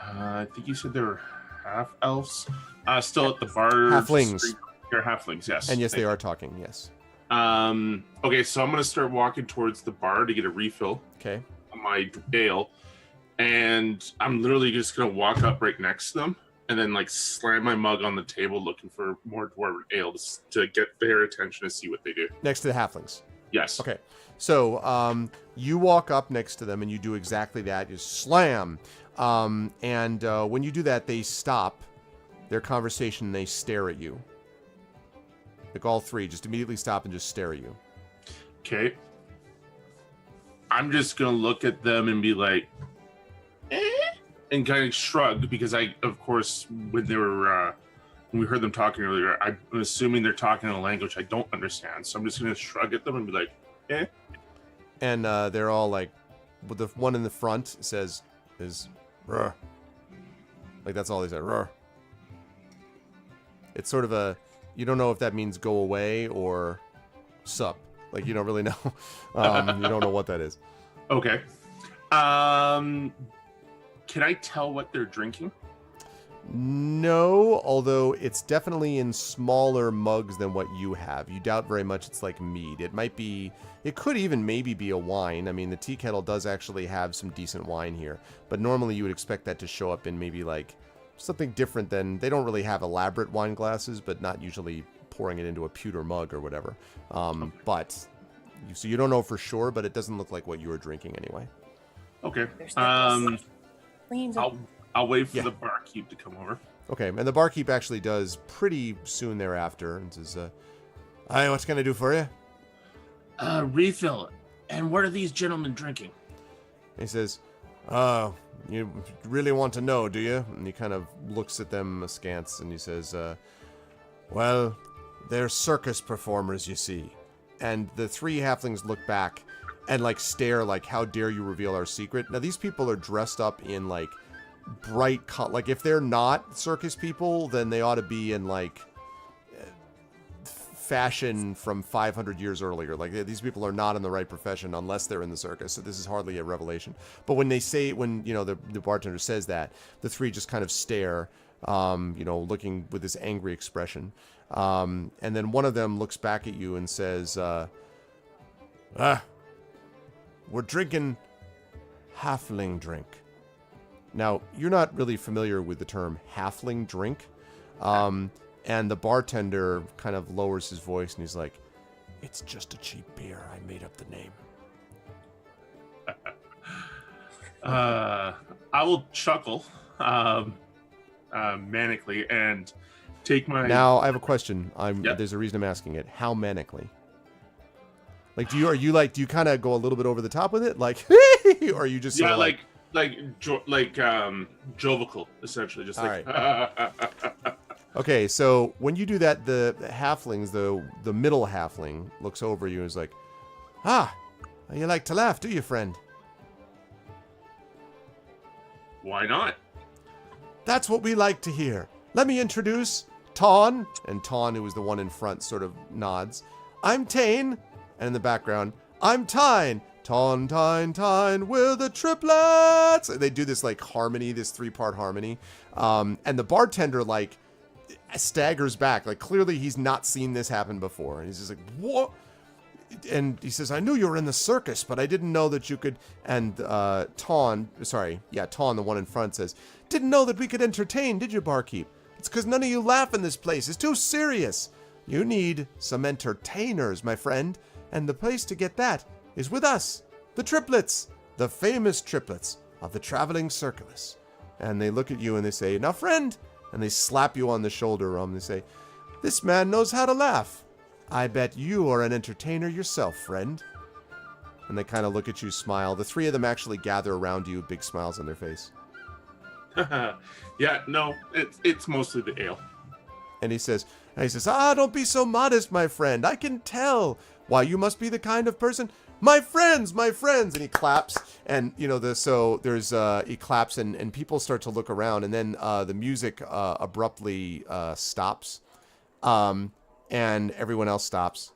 I think you said they were half elves. Still at the bar. Halflings. They're halflings, yes. And yes, they are talking. Yes. Okay, so I'm gonna start walking towards the bar to get a refill. Okay. On my ale, and I'm literally just gonna walk up right next to them, and then like slam my mug on the table, looking for more dwarven ale to get their attention to see what they do. Next to the halflings. Yes. Okay. So you walk up next to them and you do exactly that. You slam. And when you do that, they stop their conversation and they stare at you. Like all three just immediately stop and just stare at you. Okay. I'm just going to look at them and be like, and kind of shrug, because of course, when we heard them talking earlier, I'm assuming they're talking in a language I don't understand. So I'm just going to shrug at them and be like, eh. And they're all like, but the one in the front is "Ruh." Like that's all they say. "Ruh." It's sort of you don't know if that means go away or sup. Like you don't really know. You don't know what that is. Okay. Can I tell what they're drinking? No, although it's definitely in smaller mugs than what you have. You doubt very much it's like mead. It could even maybe be a wine. I mean, the tea kettle does actually have some decent wine here, but normally you would expect that to show up in maybe like something different than, they don't really have elaborate wine glasses, but not usually pouring it into a pewter mug or whatever. So you don't know for sure, but it doesn't look like what you were drinking anyway. Okay. There's no Cleans up. I'll wait for Yeah. the barkeep to come over. Okay, and the barkeep actually does pretty soon thereafter and says, "Hi, what can I do for you?" Refill. And what are these gentlemen drinking? He says, you really want to know, do you? And he kind of looks at them askance and he says, well, they're circus performers, you see. And the three halflings look back and like stare like, how dare you reveal our secret? Now these people are dressed up in like bright, like if they're not circus people, then they ought to be in like fashion from 500 years earlier. Like these people are not in the right profession unless they're in the circus. So this is hardly a revelation. But when they say, when the bartender says that, the three just kind of stare, looking with this angry expression. And then one of them looks back at you and says, we're drinking halfling drink. Now, you're not really familiar with the term halfling drink. And the bartender kind of lowers his voice and he's like, it's just a cheap beer. I made up the name. I will chuckle manically and take my... Now, I have a question. Yep. There's a reason I'm asking it. How manically? Like, do you kind of go a little bit over the top with it? Like, or are you just sort of jovical, essentially. Just all like... right. Okay, so when you do that, the halflings, the middle halfling, looks over you and is like, you like to laugh, do you, friend? Why not? That's what we like to hear. Let me introduce Tawn. And Tawn, who is the one in front, sort of nods. I'm Tane. And in the background, I'm Tyne. Tawn, Tyne, we're the triplets. And they do this like harmony, this 3-part harmony. And the bartender like staggers back, like clearly he's not seen this happen before, and he's just like, what? And he says, I knew you were in the circus, but I didn't know that you could. And Tawn, the one in front, says, didn't know that we could entertain, did you, barkeep? It's because none of you laugh in this place. It's too serious. You need some entertainers, my friend, and the place to get that is with us, the triplets, the famous triplets of the traveling circus. And they look at you and they say, now, friend. And they slap you on the shoulder, and they say, this man knows how to laugh. I bet you are an entertainer yourself, friend. And they kind of look at you, smile. The three of them actually gather around you, big smiles on their face. Yeah, no, it's mostly the ale. And he says, don't be so modest, my friend. I can tell. Why, you must be the kind of person... My friends! And he claps, and, he claps, and people start to look around, and then the music abruptly stops, and everyone else stops,